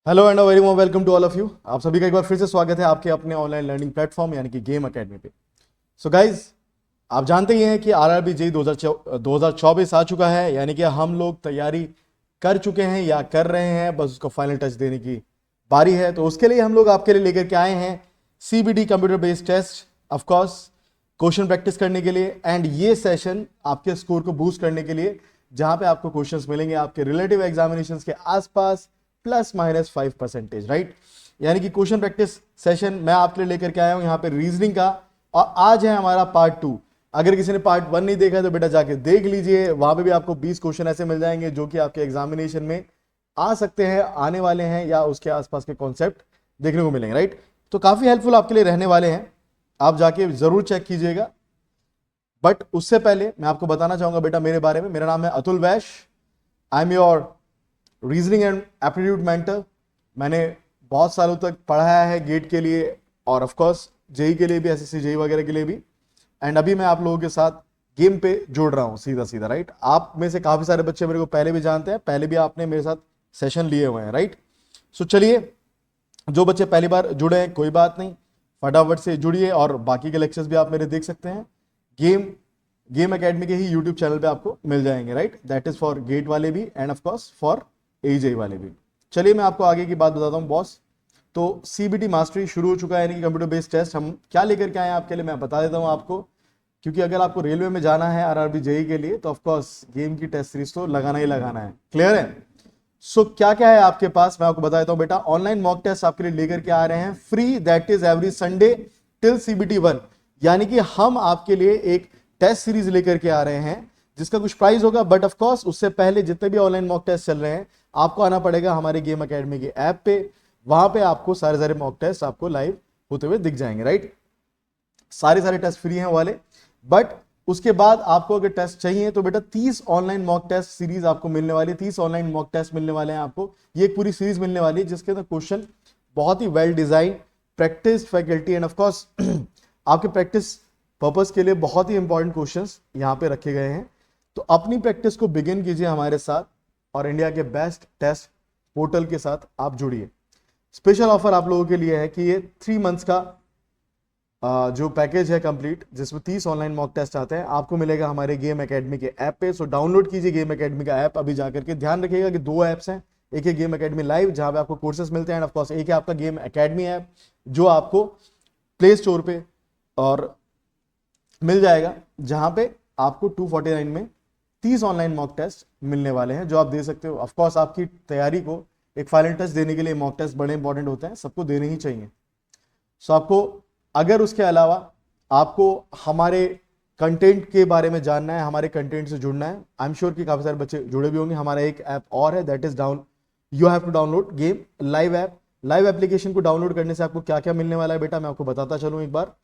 Hello and very warm welcome to all of you. आप सभी का एक बार फिर से स्वागत है आपके अपने ऑनलाइन लर्निंग प्लेटफॉर्म यानी कि गेम एकेडमी पे। सो गाइज, आप जानते ही हैं कि आरआरबी जेई 2024 आ चुका है, यानी कि हम लोग तैयारी कर चुके हैं या कर रहे हैं, बस उसको फाइनल टच देने की बारी है। तो उसके लिए हम लोग आपके लिए लेकर के आए हैं CBT computer based test, of course question practice करने के लिए। एंड ये सेशन आपके स्कोर को बूस्ट करने के लिए, जहां पे आपको क्वेश्चंस मिलेंगे आपके रिलेटिव एग्जामिनेशंस के आसपास ±5%, राइट। यानी कि क्वेश्चन प्रैक्टिस सेशन मैं आपके लिए लेकर के आया हूं यहाँ पे रीजनिंग का, और आज है हमारा पार्ट 2। अगर किसी ने पार्ट 1 नहीं देखा है तो बेटा जाके देख लीजिए, वहां पे भी आपको 20 क्वेश्चन ऐसे मिल जाएंगे जो कि आपके एग्जामिनेशन में आ सकते हैं, आने वाले हैं, या उसके आसपास के कॉन्सेप्ट देखने को मिलेंगे, राइट। तो काफी हेल्पफुल आपके लिए रहने वाले हैं, आप जाके जरूर चेक कीजिएगा। बट उससे पहले मैं आपको बताना चाहूंगा बेटा मेरे बारे में। मेरा नाम है Atul Vaish, I am your reasoning and aptitude mentor. मैंने बहुत सालों तक पढ़ाया है गेट के लिए, और ऑफ कोर्स जेई के लिए भी, एसएससी जेई वगैरह के लिए भी। एंड अभी मैं आप लोगों के साथ गेम पे जोड़ रहा हूं सीधा सीधा, राइट। आप में से काफी सारे बच्चे मेरे को पहले भी जानते हैं, पहले भी आपने मेरे साथ सेशन लिए हुए हैं, राइट। सो चलिए, जो बच्चे पहली बार जुड़े हैं कोई बात नहीं, फटाफट से जुड़िए, और बाकी के लेक्चर्स भी आप मेरे देख सकते हैं। गेम एकेडमी के ही यूट्यूब चैनल पे आपको मिल जाएंगे, right. That is for GATE वाले भी and of course for AE JE वाले भी। चलिए मैं आपको आगे की बात बताता हूं बॉस। तो सीबीटी मास्टरी शुरू हो चुका है, यानी कि कंप्यूटर बेस्ड टेस्ट हम क्या लेकर के आए हैं आपके लिए, मैं बता देता हूं आपको। क्योंकि अगर आपको रेलवे में जाना है आरआरबी जेई के लिए, तो ऑफकोर्स गेम की टेस्ट सीरीज तो लगाना ही लगाना है, क्लियर है। सो क्या क्या है आपके पास, मैं आपको बता देता हूं बेटा। ऑनलाइन मॉक टेस्ट आपके लिए लेकर के आ रहे हैं free, that is every Sunday till CBT 1। यानी कि हम आपके लिए एक टेस्ट सीरीज लेकर के आ रहे हैं जिसका कुछ प्राइस होगा, बट ऑफ कोर्स उससे पहले जितने भी ऑनलाइन मॉक टेस्ट चल रहे हैं आपको आना पड़ेगा हमारे गेम एकेडमी के ऐप पे। वहां पे आपको सारे सारे मॉक टेस्ट आपको लाइव होते हुए दिख जाएंगे, राइट। सारे सारे टेस्ट फ्री हैं वाले। बट उसके बाद आपको अगर टेस्ट चाहिए तो बेटा 30 ऑनलाइन मॉक टेस्ट सीरीज आपको मिलने वाली है। 30 ऑनलाइन मॉक टेस्ट मिलने वाले हैं आपको, ये एक पूरी सीरीज मिलने वाली है जिसके अंदर क्वेश्चन बहुत ही well design, practice faculty and of course आपके प्रैक्टिस पर्पस के लिए बहुत ही इंपॉर्टेंट क्वेश्चंस यहां पे रखे गए हैं। तो अपनी प्रैक्टिस को बिगिन कीजिए हमारे साथ, और इंडिया के बेस्ट टेस्ट पोर्टल के साथ आप जुड़िए। स्पेशल ऑफर आप लोगों के लिए है कि ये 3 मंथ्स का जो पैकेज है कंप्लीट, जिसमें 30 ऑनलाइन मॉक टेस्ट आते हैं, आपको मिलेगा हमारे गेम एकेडमी के ऐप पे। सो डाउनलोड कीजिए गेम एकेडमी का ऐप अभी जाकर के। ध्यान रखिएगा कि 2 ऐप्स हैं, एक है गेम एकेडमी लाइव जहां पे आपको कोर्सेस मिलते हैं, एंड ऑफ कोर्स एक है आपका गेम एकेडमी ऐप जो आपको प्ले स्टोर पे और मिल जाएगा, जहां पे आपको 249 में 30 ऑनलाइन मॉक टेस्ट मिलने वाले हैं जो आप दे सकते हो। ऑफकोर्स आपकी तैयारी को एक फाइनल टच देने के लिए मॉक टेस्ट बड़े इंपॉर्टेंट होते हैं, सबको देने ही चाहिए। सो आपको अगर उसके अलावा आपको हमारे कंटेंट के बारे में जानना है, हमारे कंटेंट से जुड़ना है, आई एम श्योर कि काफी सारे बच्चे जुड़े भी होंगे। हमारा एक ऐप और है, that is you have to download game live app. Live application को डाउनलोड करने से आपको क्या क्या मिलने वाला है बेटा, मैं आपको बताता चलूं एक बार।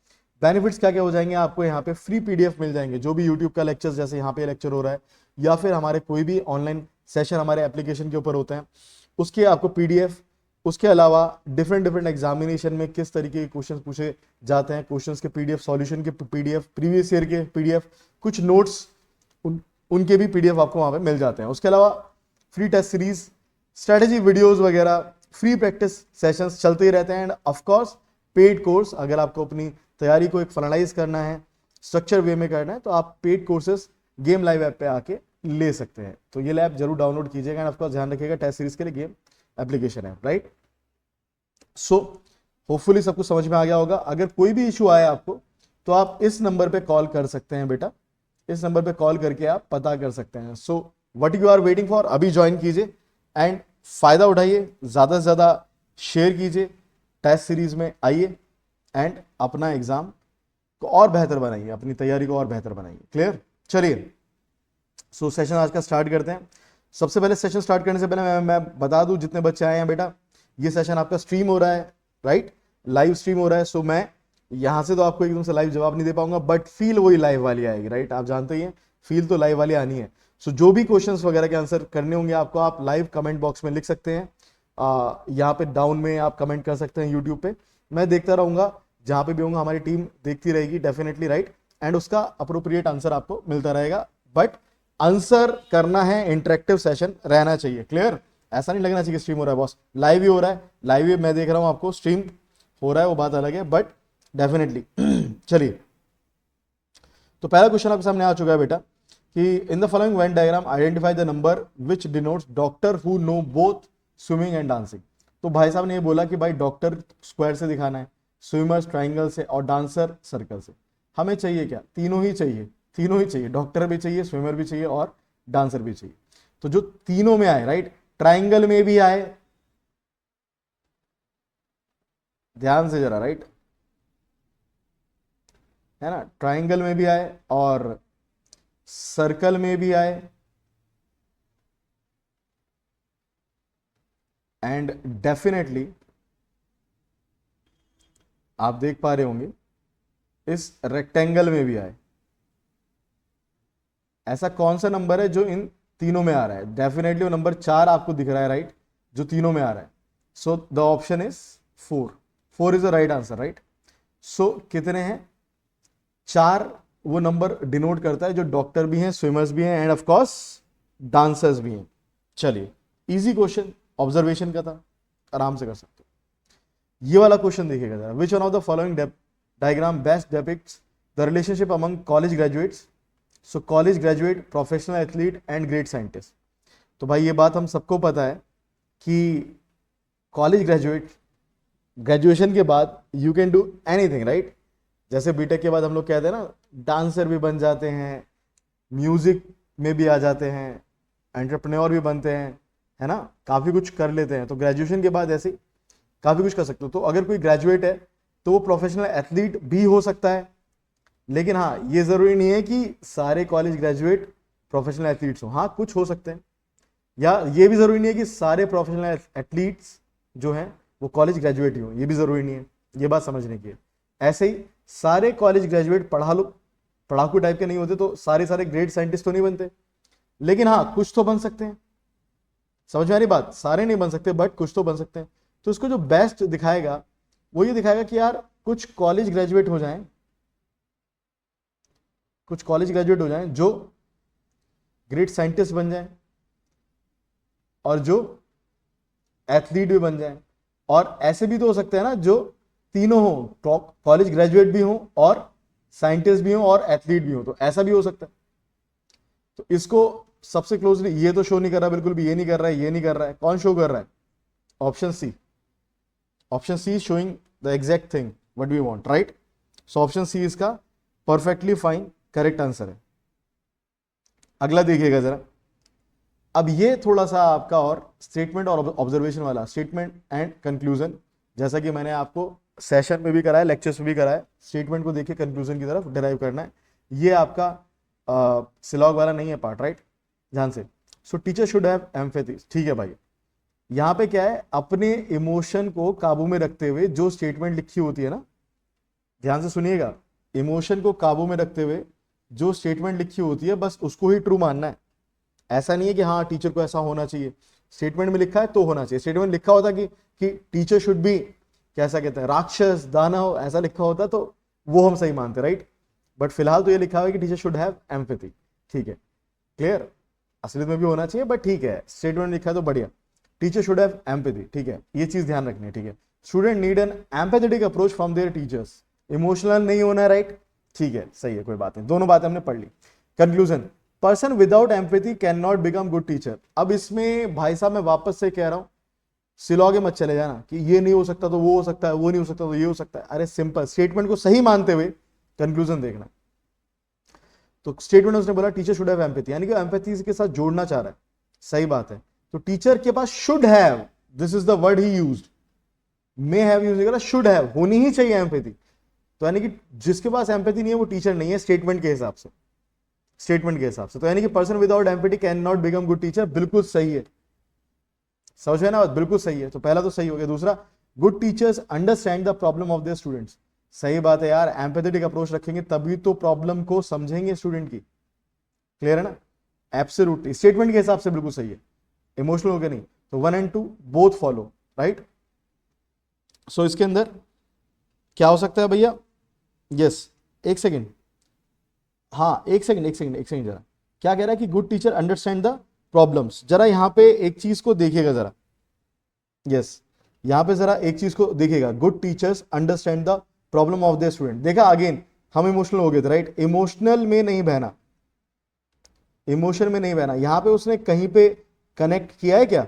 बेनिफिट्स क्या क्या हो जाएंगे आपको, यहाँ पे फ्री पीडीएफ मिल जाएंगे, जो भी यूट्यूब का लेक्चर, जैसे यहाँ पे लेक्चर हो रहा है, या फिर हमारे कोई भी ऑनलाइन सेशन हमारे एप्लीकेशन के ऊपर होते हैं, उसके आपको पीडीएफ। उसके अलावा डिफरेंट डिफरेंट एग्जामिनेशन में किस तरीके के क्वेश्चन पूछे जाते हैं, क्वेश्चंस के पीडीएफ, सॉल्यूशन के पीडीएफ, प्रीवियस ईयर के पीडीएफ, कुछ नोट्स उनके भी पीडीएफ आपको वहां पे मिल जाते हैं। उसके अलावा free test series, strategy videos वगैरह, फ्री प्रैक्टिस सेशंस चलते ही रहते हैं, and of course paid course. अगर आपको अपनी तैयारी को एक फाइनलाइज करना है, स्ट्रक्चर वे में करना है, तो आप paid courses game live app पे आके ले सकते हैं। तो ये ऐप जरूर डाउनलोड कीजिएगा, एंड ऑफ कोर्स ध्यान रखिएगा टेस्ट सीरीज के लिए गेम एप्लीकेशन है, राइट। सो होपफुली सब कुछ समझ में आ गया होगा। अगर कोई भी इशू आए आपको तो आप इस नंबर पे कॉल कर सकते हैं बेटा, इस नंबर पे कॉल करके आप पता कर सकते हैं। So what you are waiting for, अभी ज्वाइन कीजिए एंड फायदा उठाइए, ज्यादा से ज्यादा शेयर कीजिए, टेस्ट सीरीज में आइए एंड अपना एग्जाम को और बेहतर बनाइए, अपनी तैयारी को और बेहतर बनाइए, क्लियर। चलिए सो सेशन आज का स्टार्ट करते हैं। सबसे पहले सेशन स्टार्ट करने से पहले मैं बता दूं जितने बच्चे आए हैं बेटा, ये सेशन आपका स्ट्रीम हो रहा है, राइट, लाइव स्ट्रीम हो रहा है। सो मैं यहां से तो आपको एकदम से लाइव जवाब नहीं दे पाऊंगा, बट फील वही लाइव वाली आएगी, राइट। आप जानते ही हैं फील तो लाइव वाली आनी है। सो जो भी क्वेश्चंस वगैरह के आंसर करने होंगे आपको, आप लाइव कमेंट बॉक्स में लिख सकते हैं। यहाँ पे डाउन में आप कमेंट कर सकते हैं यूट्यूब पे, मैं देखता रहूंगा, जहां पे भी होंगे हमारी टीम देखती रहेगी डेफिनेटली, राइट। एंड उसका अप्रोप्रिएट आंसर आपको मिलता रहेगा, बट आंसर करना है, इंटरेक्टिव सेशन रहना चाहिए, क्लियर। ऐसा नहीं लगना चाहिए स्ट्रीम हो रहा है बॉस, लाइव ही हो रहा है, लाइव ही मैं देख रहा हूँ आपको, स्ट्रीम हो रहा है वो बात अलग है, बट डेफिनेटली चलिए, तो पहला क्वेश्चन आपके सामने आ चुका है बेटा कि in the following Venn diagram identify the number which denotes doctor who know both swimming and dancing. तो भाई साहब ने ये बोला कि भाई डॉक्टर स्क्वायर से दिखाना है, स्विमर्स ट्राइंगल से और डांसर सर्कल से। हमें चाहिए क्या, तीनों ही चाहिए, तीनों ही चाहिए, डॉक्टर भी चाहिए, स्विमर भी चाहिए और डांसर भी चाहिए। तो जो तीनों में आए, राइट, ट्राइंगल में भी आए, ध्यान से जरा, राइट, है ना, ट्राइंगल में भी आए और सर्कल में भी आए, एंड डेफिनेटली आप देख पा रहे होंगे इस रेक्टेंगल में भी आए। ऐसा कौन सा नंबर है जो इन तीनों में आ रहा है? डेफिनेटली वो नंबर 4 आपको दिख रहा है, राइट, जो तीनों में आ रहा है। So the option is 4, 4 is the right answer, right. सो कितने हैं? 4 वो नंबर डिनोट करता है जो डॉक्टर भी हैं, स्विमर्स भी हैं एंड ऑफ कोर्स डांसर्स भी हैं। चलिए, इजी क्वेश्चन, ऑब्जर्वेशन का था, आराम से कर सकते हो। ये वाला क्वेश्चन देखिएगा जरा, which one of the following diagram best depicts the relationship among college graduates. So college graduate, professional athlete and great scientist. तो भाई ये बात हम सबको पता है कि कॉलेज ग्रेजुएट, ग्रेजुएशन के बाद you can do anything, right. जैसे बीटेक के बाद हम लोग कहते हैं ना, डांसर भी बन जाते हैं, म्यूजिक में भी आ जाते हैं, एंटरप्रेन्योर भी बनते हैं, है ना, काफ़ी कुछ कर लेते हैं। तो ग्रेजुएशन के बाद ऐसे काफ़ी कुछ कर सकते हो। तो अगर कोई ग्रेजुएट है तो वो प्रोफेशनल एथलीट भी हो सकता है, लेकिन हाँ, ये ज़रूरी नहीं है कि सारे कॉलेज ग्रेजुएट प्रोफेशनल एथलीट्स हों। हाँ, कुछ हो सकते हैं, या ये भी ज़रूरी नहीं है कि सारे प्रोफेशनल एथलीट्स जो हैं वो कॉलेज ग्रेजुएट ही हों, ये भी ज़रूरी नहीं है, ये बात समझने की है। ऐसे ही सारे कॉलेज ग्रेजुएट पढ़ाकू टाइप के नहीं होते, तो सारे ग्रेट साइंटिस्ट तो नहीं बनते, लेकिन हाँ, कुछ तो बन सकते हैं। समझ में आ रही बात? सारे नहीं बन सकते बट कुछ तो बन सकते हैं। तो इसको जो बेस्ट दिखाएगा वो ये दिखाएगा कि यार कुछ कॉलेज ग्रेजुएट हो जाएं, कुछ कॉलेज ग्रेजुएट हो जाएं जो ग्रेट साइंटिस्ट बन जाएं और जो एथलीट भी बन जाएं, और ऐसे भी तो हो सकते हैं ना जो तीनों हो, कॉलेज ग्रेजुएट भी हो और साइंटिस्ट भी हो और एथलीट भी हो, तो ऐसा भी हो सकता है। तो इसको सबसे क्लोजली, ये तो शो नहीं कर रहा बिल्कुल भी, ये नहीं कर रहा है, ये नहीं कर रहा है, कौन शो कर रहा है? Option C, option C showing the exact thing what we want, right. So option C इसका परफेक्टली फाइन करेक्ट आंसर है। अगला देखिएगा जरा, अब ये थोड़ा सा आपका और स्टेटमेंट और ऑब्जर्वेशन वाला, स्टेटमेंट एंड कंक्लूजन, जैसा कि मैंने आपको सेशन में भी कराया, लेक्चर्स में भी कराया। स्टेटमेंट को देखिए, कंक्लूजन की तरफ डिराइव करना है। ये आपका सिलॉग वाला नहीं है पार्ट, राइट, ध्यान से। सो टीचर शुड हैव एम्पैथी, ठीक है भाई। यहाँ पे क्या है, अपने इमोशन को काबू में रखते हुए जो स्टेटमेंट लिखी होती है ना, ध्यान से सुनिएगा, इमोशन को काबू में रखते हुए जो स्टेटमेंट लिखी होती है बस उसको ही ट्रू मानना है। ऐसा नहीं है कि हाँ टीचर को ऐसा होना चाहिए, स्टेटमेंट में लिखा है तो होना चाहिए। स्टेटमेंट लिखा होता कि टीचर शुड बी, कैसा कहते हैं, राक्षस दानव, ऐसा लिखा होता तो वो हम सही मानते, राइट। बट फिलहाल तो ये लिखा हुआ है कि टीचर शुड हैव एम्पैथी, ठीक है, क्लियर। असलियत में भी होना चाहिए बट ठीक है, स्टेटमेंट लिखा है तो बढ़िया। टीचर शुड हैव एम्पैथी, ठीक है, ये चीज ध्यान रखनी है, ठीक है। Student need an empathetic approach from there teachers, emotional नहीं होना है, राइट, ठीक है, सही है, कोई बात नहीं, दोनों बातें हमने पढ़ ली। Conclusion, person without empathy can not become good teacher. अब इसमें भाई साहब मैं वापस से कह रहा हूं, सिलॉगे मत चले जाना कि ये नहीं हो सकता तो वो हो सकता है, वो नहीं हो सकता तो ये हो सकता है। अरे सिंपल, स्टेटमेंट को सही मानते हुए कंक्लूजन देखना। तो स्टेटमेंट उसने बोला टीचर शुड हैव एम्पैथी, यानी कि एम्पैथी के साथ जोड़ना चाह रहा है, सही बात है। तो टीचर के पास should have, this is the word he used, may have use करा, शुड हैव, होनी ही चाहिए एम्पैथी। तो यानी कि जिसके पास एम्पैथी नहीं है वो टीचर नहीं है, स्टेटमेंट के हिसाब से, स्टेटमेंट के हिसाब से। तो यानी कि person without empathy can not become good teacher, बिल्कुल सही है, समझ में ना, बिल्कुल सही है। तो पहला तो सही हो गया। दूसरा, good teachers understand the problem of their students, सही बात है यार, एम्पैथेटिक अप्रोच रखेंगे तभी तो प्रॉब्लम को समझेंगे स्टूडेंट की, क्लियर है ना, एब्सोल्युटली, स्टेटमेंट के हिसाब से बिल्कुल सही है, इमोशनल हो गया नहीं। तो 1 and 2 बोथ फॉलो, राइट। सो इसके अंदर क्या हो सकता है भैया? यस, एक सेकेंड, हाँ एक सेकेंड जरा, क्या कह रहा है कि good teacher understand the problems. जरा यहाँ पे एक चीज को देखिएगा जरा, यस यहाँ पे जरा एक चीज को देखिएगा, good teachers understand the problem of the student. देखा अगेन हम इमोशनल हो गए थे, राइट, इमोशनल में नहीं बहना, इमोशन में नहीं बहना। यहां पे उसने कहीं पे कनेक्ट किया है क्या,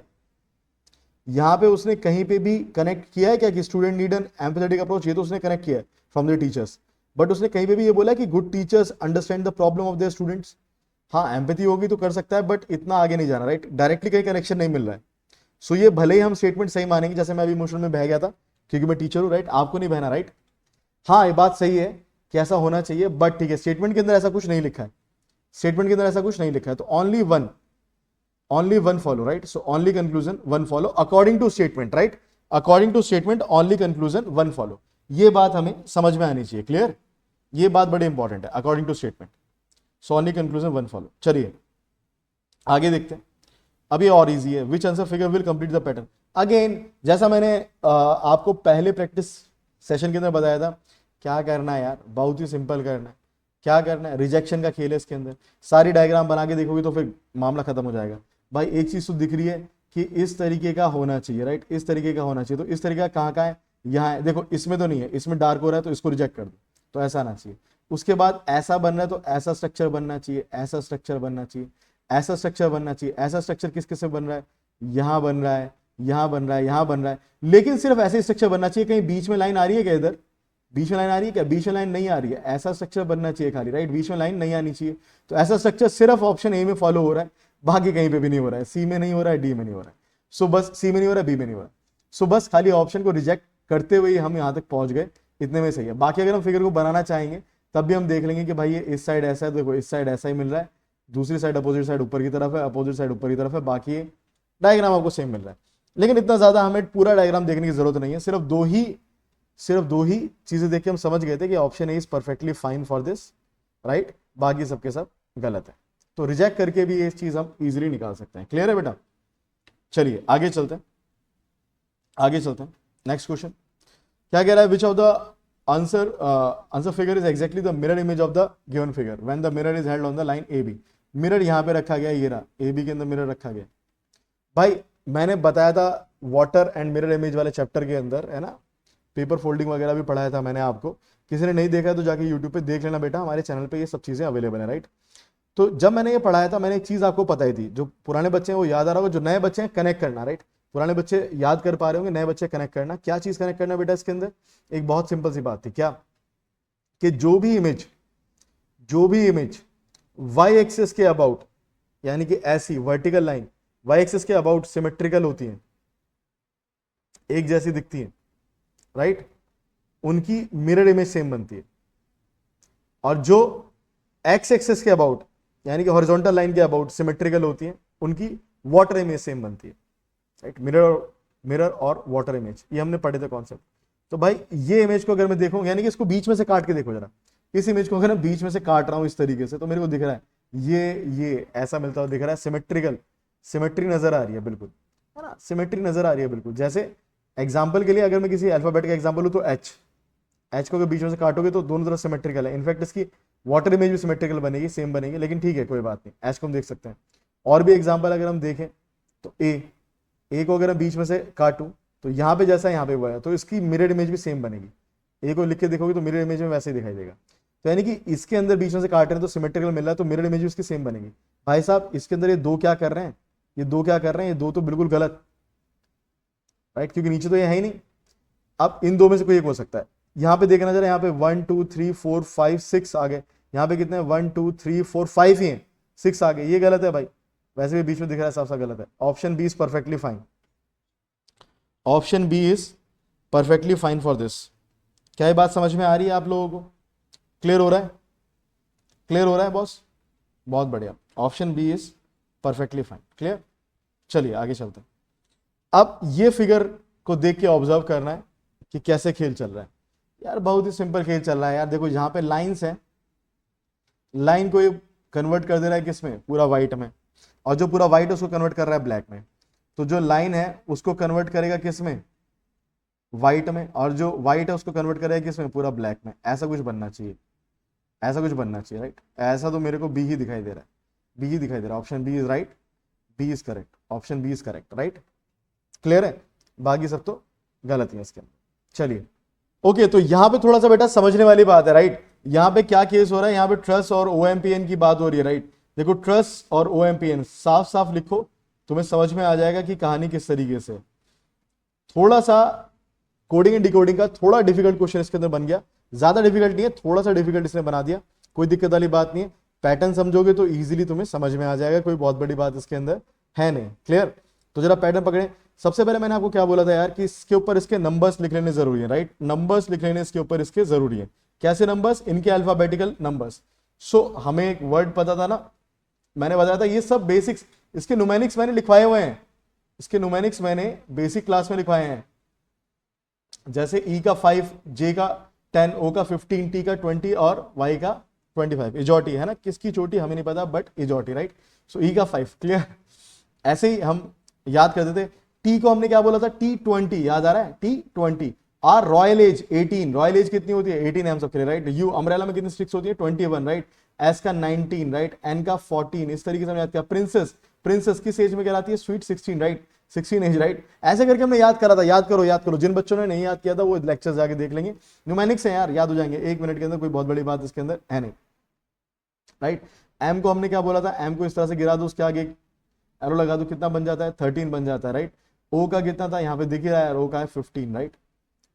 यहां पे उसने कहीं पे भी कनेक्ट किया है क्या कि student need an empathetic approach, ये तो उसने कनेक्ट किया है फ्रॉम द टीचर्स, बट उसने कहीं पे भी ये बोला कि good teachers understand the problem of their students. हाँ एम्पैथी होगी तो कर सकता है, बट इतना आगे नहीं जाना, राइट, डायरेक्टली कहीं कनेक्शन नहीं मिल रहा है। सो ये भले ही हम स्टेटमेंट सही मानेंगे, जैसे मैं अभी इमोशन में बह गया था क्योंकि मैं टीचर हूं, राइट, आपको नहीं बहना, राइट। हाँ ये बात सही है कि ऐसा होना चाहिए, बट ठीक है स्टेटमेंट के अंदर ऐसा कुछ नहीं लिखा है, स्टेटमेंट के अंदर ऐसा कुछ नहीं लिखा है, तो only one follow, right. So only conclusion one follow according to statement, right, according to statement only conclusion one follow. ये बात हमें समझ में आनी चाहिए, क्लियर, ये बात बड़ी इंपॉर्टेंट है, according to statement, so only conclusion one follow. चलिए आगे देखते हैं, अभी और इजी है, which answer figure will complete the pattern. Again जैसा मैंने आपको पहले प्रैक्टिस सेशन के अंदर बताया था, क्या करना है यार, बहुत ही सिंपल करना है, क्या करना है, रिजेक्शन का खेल है इसके अंदर, सारी डायग्राम बना के देखोगे तो फिर मामला खत्म हो जाएगा। भाई एक चीज तो दिख रही है कि इस तरीके का होना चाहिए, राइट, इस तरीके का होना चाहिए, तो इस तरीके का कहाँ है, यहाँ है, देखो इसमें तो नहीं है, इसमें डार्क हो रहा है तो इसको रिजेक्ट कर दो, तो ऐसा आना चाहिए। उसके बाद ऐसा बन रहा है तो ऐसा स्ट्रक्चर बनना चाहिए, ऐसा स्ट्रक्चर बनना चाहिए, ऐसा स्ट्रक्चर बनना चाहिए। ऐसा स्ट्रक्चर किस किस से बन रहा है, यहाँ बन रहा है, यहाँ बन रहा है, यहाँ बन रहा है, लेकिन सिर्फ ऐसे स्ट्रक्चर बनना चाहिए। कहीं बीच में लाइन आ रही है क्या, इधर बीच में लाइन आ रही है क्या, बीच में लाइन नहीं आ रही है, ऐसा स्ट्रक्चर बनना चाहिए खाली, राइट, बीच में लाइन नहीं आनी चाहिए। तो ऐसा स्ट्रक्चर सिर्फ ऑप्शन ए में फॉलो हो रहा है, बाकी कहीं पे भी नहीं हो रहा है, सी में नहीं हो रहा है, डी में नहीं हो रहा है, सो बस सी में नहीं हो रहा है, बी में नहीं हो रहा है, सो बस खाली ऑप्शन को रिजेक्ट करते हुए हम यहाँ तक पहुंच गए, इतने में सही है। बाकी अगर हम फिगर को बनाना चाहेंगे तब भी हम देख लेंगे कि भाई ये इस साइड ऐसा है, देखो इस साइड ऐसा ही मिल रहा है, दूसरी साइड अपोजिट साइड ऊपर की तरफ है, अपोजिट साइड ऊपर की तरफ है, बाकी डायग्राम आपको सेम मिल रहा है। लेकिन इतना ज्यादा हमें पूरा डायग्राम देखने की जरूरत नहीं है, सिर्फ दो ही चीजें देख के हम समझ गए थे कि option A is perfectly fine for this, right, बाकी सबके सब गलत है। तो रिजेक्ट करके भी ये चीज हम इजीली निकाल सकते हैं, क्लियर है बेटा। चलिए आगे चलते हैं, नेक्स्ट क्वेश्चन क्या कह रहा है, which of the answer figure is exactly the mirror image of the given figure when the mirror is held on the line A B. Mirror यहां पे रखा गया, ये रहा ए बी के अंदर मिरर रखा गया। भाई मैंने बताया था वाटर एंड मिरर इमेज वाले चैप्टर के अंदर, है ना, पेपर फोल्डिंग वगैरह भी पढ़ाया था मैंने आपको, किसी ने नहीं देखा है तो जाके यूट्यूब पे देख लेना बेटा, हमारे चैनल पे ये सब चीजें अवेलेबल है, राइट। तो जब मैंने ये पढ़ाया था मैंने एक चीज आपको बताई थी, जो पुराने बच्चे हैं वो याद आ रहा होगा, जो नए बच्चे हैं कनेक्ट करना, राइट, पुराने बच्चे याद कर पा रहे होंगे, नए बच्चे कनेक्ट करना। क्या चीज कनेक्ट करना बेटा इसके अंदर, एक बहुत सिंपल सी बात थी, क्या कि जो भी इमेज वाई एक्सिस के अबाउट, यानी कि ऐसी वर्टिकल लाइन वाई एक्सिस के अबाउट सिमेट्रिकल होती है, एक जैसी दिखती है, राइट, उनकी मिरर इमेज सेम बनती है। और जो एक्स एक्सिस के अबाउट यानी कि हॉरिजॉन्टल लाइन के अबाउट सिमेट्रिकल होती है, उनकी वाटर इमेज सेम बनती है, राइट, मिरर और वाटर इमेज, ये हमने पढ़े थे कॉन्सेप्ट। तो भाई ये इमेज को अगर मैं देखूं, यानी कि इसको बीच में से काट के देखो जरा, इस इमेज को अगर मैं बीच में से काट रहा हूं इस तरीके से, तो मेरे को दिख रहा है ये ऐसा मिलता हुआ दिख रहा है, सिमेट्री नजर आ रही है, बिल्कुल, है ना, सिमेट्री नजर आ रही है बिल्कुल। जैसे एग्जाम्पल के लिए अगर मैं किसी अल्फाबेट का एग्जाम्पल हूं तो एच को अगर बीच में से काटोगे तो दोनों तरफ सिमेट्रिकल है, इनफैक्ट इसकी वाटर इमेज भी सिमेट्रिकल बनेगी, सेम बनेगी, लेकिन ठीक है कोई बात नहीं, एच को हम देख सकते हैं। और भी एग्जाम्पल अगर हम देखें तो ए को अगर मैं बीच में से काटूं तो यहाँ पे जैसा यहाँ पे हुआ है, तो इसकी मिरर इमेज भी सेम बनेगी, ए को लिख के देखोगे तो मिरर इमेज में वैसे ही दिखाई देगा। तो यानी कि इसके अंदर बीच में से काट रहे हैं तो सिमेट्रिकल मिल रहा है, तो मिरर इमेज भी उसकी सेम बनेगी। भाई साहब इसके अंदर ये दो क्या कर रहे हैं, ये दो तो बिल्कुल गलत, राइट, क्योंकि नीचे तो ये है ही नहीं। अब इन दो में से कोई एक हो सकता है, यहाँ पे देखना जरा, यहाँ पे 1 2 3 4 5 6 आ गए, यहाँ पे कितने 1 2 3 4 5 ही हैं, 6 आ गए, ये गलत है भाई, वैसे भी बीच में दिख रहा है, साफ साफ गलत है। Option B is perfectly fine, option B is perfectly fine for this. क्या ये बात समझ में आ रही है आप लोगों को, क्लियर हो रहा है बॉस, बहुत बढ़िया, option B is perfectly fine, clear. चलिए आगे चलते हैं। अब ये फिगर को देख के ऑब्जर्व करना है कि कैसे खेल चल रहा है। यार बहुत ही सिंपल खेल चल रहा है यार, देखो यहाँ पे लाइंस है, लाइन को ये कन्वर्ट कर दे रहा है किसमें, पूरा व्हाइट में, और जो पूरा व्हाइट है उसको कन्वर्ट कर रहा है ब्लैक में। तो जो लाइन है उसको कन्वर्ट करेगा किसमें, व्हाइट में, और जो व्हाइट है उसको कन्वर्ट करेगा किसमें, पूरा ब्लैक में। ऐसा कुछ बनना चाहिए, राइट। ऐसा तो मेरे को बी ही दिखाई दे रहा है, option B is right, B is correct, option B is correct, right. Clear है, बाकी सब तो गलत है इसके अंदर। चलिए ओके, तो यहां पे थोड़ा सा बेटा समझने वाली बात है, राइट। यहां पे क्या केस हो रहा है, यहां पे ट्रस्ट और ओएमपीएन की बात हो रही है, राइट। देखो ट्रस्ट और ओएमपीएन साफ साफ लिखो, तुम्हें समझ में आ जाएगा कि कहानी किस तरीके से। थोड़ा सा कोडिंग एंड डिकोडिंग का थोड़ा डिफिकल्ट क्वेश्चन इसके अंदर बन गया, ज्यादा डिफिकल्ट नहीं है, थोड़ा सा डिफिकल्ट इसने बना दिया, कोई दिक्कत वाली बात नहीं है। पैटर्न समझोगे तो इजीली तुम्हें समझ में आ जाएगा, कोई बहुत बड़ी बात इसके अंदर है नहीं। क्लियर, तो जरा पैटर्न पकड़े। सबसे पहले मैंने आपको क्या बोला था यार कि इसके ऊपर इसके नंबर्स लिख लेने जरूरी है, राइट। नंबर्स लिख लेने इसके ऊपर इसके जरूरी है। कैसे नंबर्स, इनके अल्फाबेटिकल नंबर्स। सो हमें एक वर्ड पता था ना, मैंने बताया था ये सब बेसिक्स, इसके न्यूमेरिक्स मैंने लिखवाए हुए हैं, इसके न्यूमेरिक्स मैंने बेसिक क्लास में लिखवाए हैं। जैसे ई का 5, जे का 10, ओ का 15, टी का 20 और वाई का 25। इजॉटी है ना, किसकी चोटी हमें नहीं पता, बट इजॉटी, राइट। सो ई का 5, क्लियर। ऐसे ही हम याद करते थे। टी को हमने क्या बोला था, T20, याद आ रहा है, T20। R royal age 18, royal age कितनी होती है 18 है हम सबके लिए, राइट। यू अम्ब्रेला में कितनी स्टिक्स होती है 21, राइट। एस का 19, राइट। एन का 14, इस तरीके से हमने याद किया। प्रिंसेस, प्रिंसेस किस एज में कहलाती है, स्वीट 16, राइट। 16 as, right. ऐसे करके हमने याद करा था, याद करो याद करो। जिन बच्चों ने नहीं याद किया था वो लेक्चर जाके देख लेंगे, न्यूमेरिक्स है यार, याद हो जाएंगे 1 मिनट के अंदर, कोई बहुत बड़ी बात इसके अंदर है नहीं, राइट। एम को हमने क्या बोला था, एम को इस तरह से गिरा दो, उसके आगे एरो लगा दो, कितना बन जाता है 13 बन जाता है, राइट। ओ का कितना था, यहाँ पे दिख रहा है, ओ का है 15, राइट।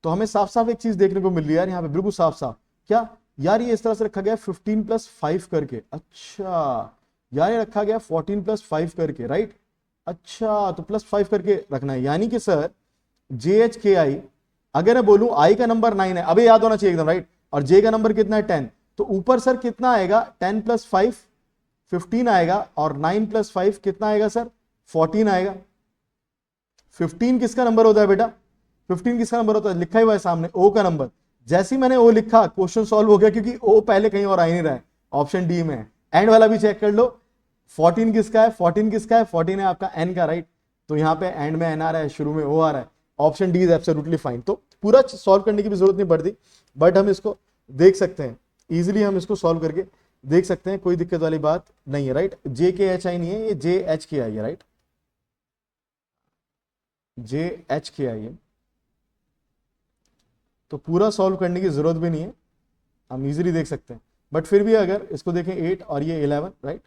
तो हमें साफ साफ एक चीज देखने को मिल रही है यार यहाँ पे, बिल्कुल साफ साफ। क्या यार, ये इस तरह से रखा गया 15 + 5 करके, अच्छा यार ये रखा गया 14 + 5 करके, राइट। अच्छा तो +5 करके रखना है, यानी कि सर JHKI, अगर मैं बोलूं आई का नंबर 9 है, अभी याद होना चाहिए एकदम, राइट। और जे का नंबर कितना है 10, तो ऊपर सर कितना आएगा 10 + 5 15 आएगा, और 9 + 5 कितना आएगा सर 14 आएगा। 15 किसका नंबर होता है बेटा, 15 किसका नंबर होता है, लिखा ही हुआ है सामने, ओ का नंबर। जैसे ही मैंने ओ लिखा क्वेश्चन सॉल्व हो गया, क्योंकि ओ पहले कहीं और आ ही नहीं रहा है, ऑप्शन डी में है। एंड वाला भी चेक कर लो, 14 किसका है, 14 किसका है, 14 है आपका एन का, राइट। तो यहाँ पे एंड में एन आ रहा है, शुरू में ओ आ रहा है, option D is absolutely fine. तो पूरा सॉल्व करने की भी जरूरत नहीं पड़ती, बट हम इसको देख सकते हैं इजीली, हम इसको सॉल्व करके देख सकते हैं, कोई दिक्कत वाली बात नहीं है, राइट। JKHI नहीं है, ये JHKI है, राइट। JHKI है, तो पूरा सॉल्व करने की जरूरत भी नहीं है, हम इजीली देख सकते हैं। बट फिर भी अगर इसको देखें 8 और ये 11, राइट,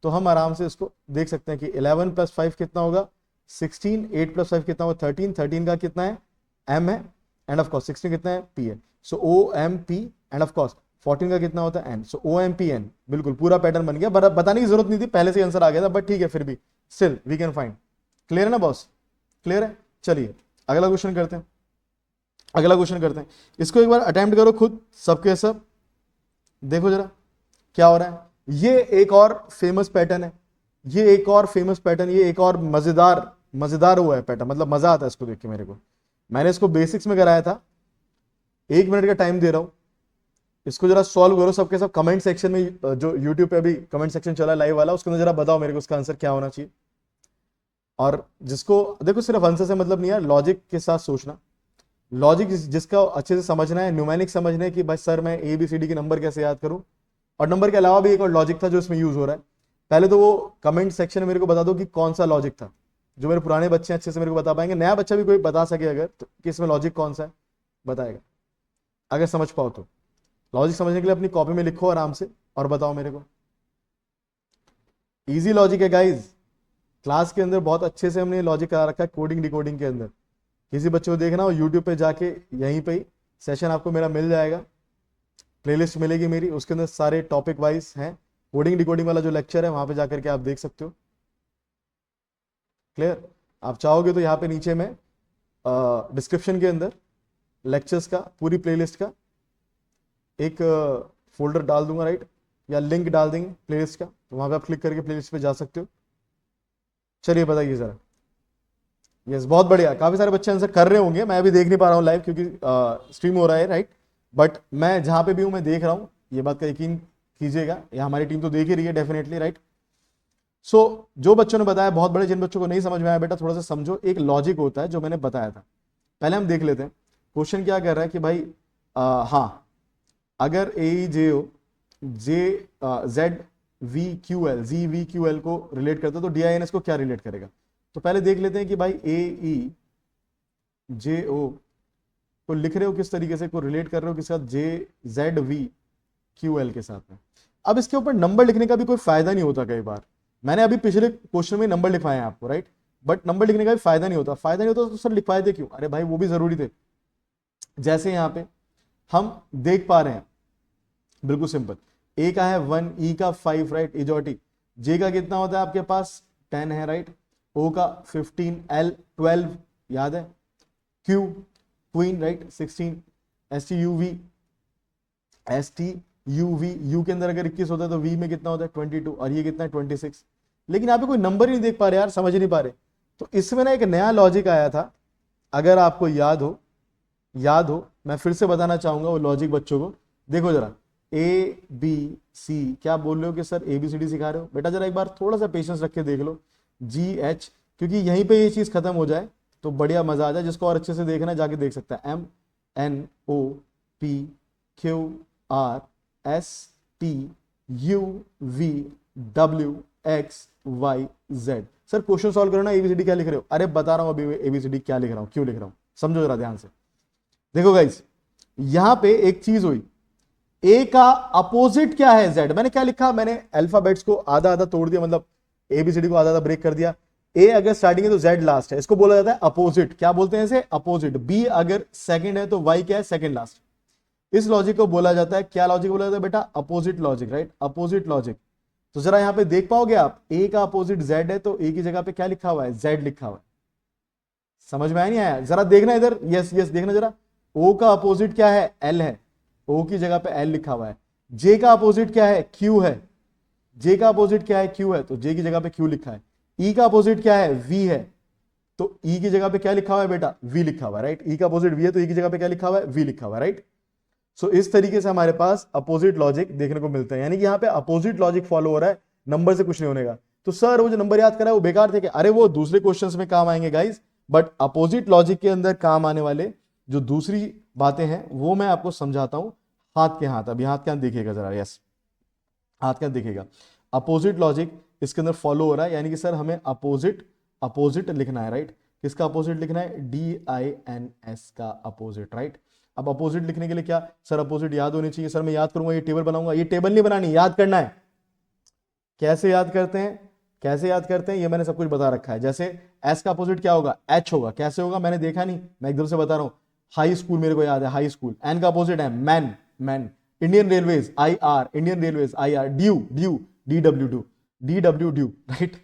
तो हम आराम से इसको देख सकते हैं कि 11 + 5 कितना होगा 16, 8 + 5 कितना होगा 13, 13 का कितना है M है, एंड ऑफ कोर्स 16 कितना है P है। सो OMP, एंड ऑफ कोर्स 14 का कितना होता है N, सो OMPN। बिल्कुल पूरा पैटर्न बन गया, बताने की जरूरत नहीं थी, पहले से आंसर आ गया था, बट ठीक है फिर भी still we can find. Clear है ना बॉस, क्लियर है। चलिए अगला क्वेश्चन करते हैं, अगला क्वेश्चन करते हैं। इसको एक बार अटेम्प्ट करो खुद सबके सब, देखो जरा क्या हो रहा है। ये एक और फेमस पैटर्न है, ये एक और फेमस पैटर्न, ये एक और मजेदार हुआ है पैटर्न, मतलब मजा आता है इसको देख के मेरे को। मैंने इसको बेसिक्स में कराया था, 1 मिनट का टाइम दे रहा हूं, इसको जरा सॉल्व करो सबके सब। कमेंट सेक्शन में, जो यूट्यूब पे अभी कमेंट सेक्शन चला लाइव वाला, उसके अंदर जरा बताओ मेरे को उसका आंसर क्या होना चाहिए। और जिसको देखो सिर्फ आंसर से मतलब नहीं है, लॉजिक के साथ सोचना, लॉजिक जिसका अच्छे से समझना है, न्यूमेरिक समझना है कि भाई सर मैं ABCD के नंबर कैसे याद करूं। और नंबर के अलावा भी एक और लॉजिक था जो इसमें यूज हो रहा है, पहले तो वो कमेंट सेक्शन में मेरे को बता दो कि कौन सा लॉजिक था, जो मेरे पुराने बच्चे अच्छे से मेरे को बता पाएंगे, नया बच्चा भी कोई बता सके अगर, तो कि इसमें लॉजिक कौन सा है बताएगा, अगर समझ पाओ तो। लॉजिक समझने के लिए अपनी कॉपी में लिखो आराम से और बताओ मेरे को। इजी लॉजिक है गाइज, क्लास के अंदर बहुत अच्छे से हमने लॉजिक करा रखा है कोडिंग डिकोडिंग के अंदर। किसी बच्चे को देखना हो यूट्यूब पे जाके, यहीं पे ही सेशन आपको मेरा मिल जाएगा, प्लेलिस्ट मिलेगी मेरी, उसके अंदर सारे टॉपिक वाइज हैं। कोडिंग डिकोडिंग वाला जो लेक्चर है वहां पे जाकर के आप देख सकते हो। क्लियर, आप चाहोगे तो यहाँ पे नीचे में डिस्क्रिप्शन के अंदर लेक्चर्स का पूरी प्लेलिस्ट का एक फोल्डर डाल दूंगा, राइट, या लिंक डाल देंगे प्लेलिस्ट का, तो वहां पे आप क्लिक करके प्लेलिस्ट पे जा सकते हो। चलिए बताइए जरा। यस बहुत बढ़िया, काफी सारे बच्चे आंसर कर रहे होंगे, मैं अभी देख नहीं पा रहा हूँ लाइव क्योंकि स्ट्रीम हो रहा है, राइट। बट मैं जहां पे भी हूं मैं देख रहा हूँ, ये बात का यकीन कीजिएगा, या हमारी टीम तो देख ही रही है डेफिनेटली, राइट। सो जो बच्चों ने बताया बहुत बड़े, जिन बच्चों को नहीं समझ में आया बेटा थोड़ा सा समझो, एक लॉजिक होता है जो मैंने बताया था। पहले हम देख लेते हैं क्वेश्चन क्या कर रहा है कि भाई हाँ, अगर AEJO Z V Q L, G V Q L को रिलेट करता है तो डी आई एन एस को क्या रिलेट करेगा? तो पहले देख लेते हैं कि भाई ए ई जे ओ को लिख रहे हो किस तरीके से, को रिलेट कर रहे हो किसके साथ, जे जेड वी क्यू एल के साथ में। अब इसके ऊपर नंबर लिखने का भी कोई फायदा नहीं होता कई बार, मैंने अभी पिछले क्वेश्चन में नंबर लिखवाए हैं आपको, राइट, बट नंबर लिखने का भी फायदा नहीं होता। फायदा नहीं होता तो सर लिखवाए थे क्यों? अरे भाई वो भी जरूरी थे। जैसे यहां पे हम देख पा रहे हैं, बिल्कुल सिंपल, ए का है 1, ई का 5, राइट, इजोटी, जे का कितना होता है आपके पास 10 है, राइट, ओ का 15, एल 12 याद है, Q queen, right 16, S T U V, S T U V, U के अंदर अगर 21 होता है तो वी में कितना होता है 22, और ये कितना है 26। लेकिन यहाँ पे कोई नंबर ही नहीं देख पा रहे यार, समझ नहीं पा रहे। तो इसमें ना एक नया लॉजिक आया था, अगर आपको याद हो मैं फिर से बताना चाहूंगा वो लॉजिक बच्चों को। देखो जरा, ए बी सी, क्या बोल रहे हो कि sir A B C D सिखा रहे हो? बेटा जरा एक बार थोड़ा सा पेशेंस रख के देख लो, जी एच, क्योंकि यहीं पे ये चीज खत्म हो जाए तो बढ़िया मजा आ जाए। जिसको और अच्छे से देखना है जाके देख सकता है, M N O P Q R S T U V W X Y Z. Sir question solve करो ना, एबीसीडी क्या लिख रहे हो? अरे बता रहा हूं अभी एबीसीडी क्या लिख रहा हूं, क्यों लिख रहा हूं, समझो जरा ध्यान से। देखो गाइस, यहां पे एक चीज हुई, ए का अपोजिट क्या है जेड। मैंने क्या लिखा, मैंने अल्फाबेट्स को आधा आधा तोड़ दिया, मतलब एबीसीडी को आधा आधा ब्रेक कर दिया। ए अगर स्टार्टिंग है तो जेड लास्ट है, इसको बोला जाता है अपोजिट। क्या बोलते हैं इसे? अपोजिट। बी अगर सेकंड है तो वाई क्या है? Second last. इस लॉजिक को बोला जाता है, क्या लॉजिक बोला जाता है बेटा? Opposite logic, right, opposite logic. तो जरा यहां पे देख पाओगे आप, ए का अपोजिट जेड है तो ए की जगह पे क्या लिखा हुआ है? जेड लिखा हुआ है। समझ में आया नहीं आया? जरा देखना इधर, यस यस देखना जरा। ओ का अपोजिट क्या है? एल है, ओ की जगह पे एल लिखा हुआ है। जे का अपोजिट क्या है? क्यू है, जे का अपोजिट क्या है? क्यू है, तो जे की जगह पे क्यू लिखा है। ई का अपोजिट क्या है? वी है, तो ई की जगह पे क्या लिखा हुआ है बेटा? वी लिखा हुआ है, राइट। ई का अपोजिट वी है तो ई की जगह पे क्या लिखा हुआ है? वी लिखा हुआ है, राइट। सो इस तरीके से हमारे पास अपोजिट लॉजिक देखने को मिलता है, यानी कि यहाँ पे अपोजिट लॉजिक फॉलो हो रहा है, नंबर से कुछ नहीं होने का। तो सर वो जो नंबर याद करा है वो बेकार थे क्या? अरे वो दूसरे क्वेश्चंस में काम आएंगे गाइस, बट अपोजिट लॉजिक के अंदर काम आने वाले जो दूसरी बातें हैं वो मैं आपको समझाता हूं हाथ के हाथ। अभी हाथ के हाथ देखिएगा जरा, यस हाथ के हाथ देखिएगा। अपोजिट लॉजिक इसके अंदर फॉलो हो रहा है, यानी कि सर हमें अपोजिट लिखना है, राइट। किसका अपोजिट लिखना है? DINS का अपोजिट, राइट। अब अपोजिट लिखने के लिए क्या सर? अपोजिट याद होनी चाहिए। सर मैं याद करूंगा, ये टेबल बनाऊंगा। ये टेबल नहीं बनानी, याद करना है। कैसे याद करते हैं? कैसे याद करते हैं ये मैंने सब कुछ बता रखा है। जैसे एस का अपोजिट क्या होगा? एच होगा। कैसे होगा मैंने देखा नहीं, मैं एकदम से बता रहा हूं। हाई स्कूल मेरे को याद है, हाई स्कूल। एन का अपोजिट है man, man. Indian railways IR, Indian railways IR। Due due, DW right.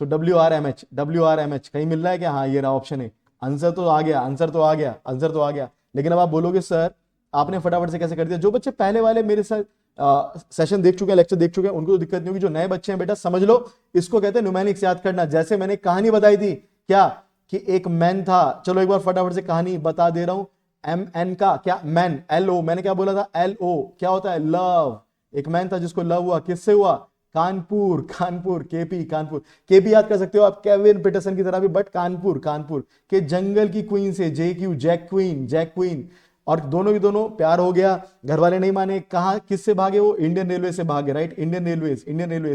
So WRMH कहीं मिल रहा है क्या? हाँ ये रहा ऑप्शन है। आंसर तो आ गया, आंसर तो आ गया, आंसर तो आ गया। लेकिन अब आप बोलोगे सर आपने फटाफट से कैसे कर दिया? जो बच्चे पहले वाले मेरे साथ सेशन देख चुके हैं, लेक्चर देख चुके हैं, उनको तो दिक्कत नहीं होगी। जो नए बच्चे हैं बेटा समझ लो, इसको कहते हैं न्यूमेरिक्स याद करना। जैसे मैंने कहानी बताई थी क्या, कि एक मैन था। चलो एक बार फटाफट से कहानी बता दे रहा हूं। MN का क्या? मैन, LO, मैंने क्या बोला था? LO क्या होता है? लव। एक मैन था जिसको लव हुआ, किससे हुआ? कानपुर, कानपुर, KP, कानपुर। KP याद कर सकते हो आप, केविन पीटरसन की तरह भी, बट कानपुर, कानपुर के जंगल की क्वीन से, JQ, jack queen, jack queen. और दोनों की दोनों प्यार हो गया, घर वाले नहीं माने। कहा किससे भागे वो? इंडियन रेलवे से भागे, right. Indian railways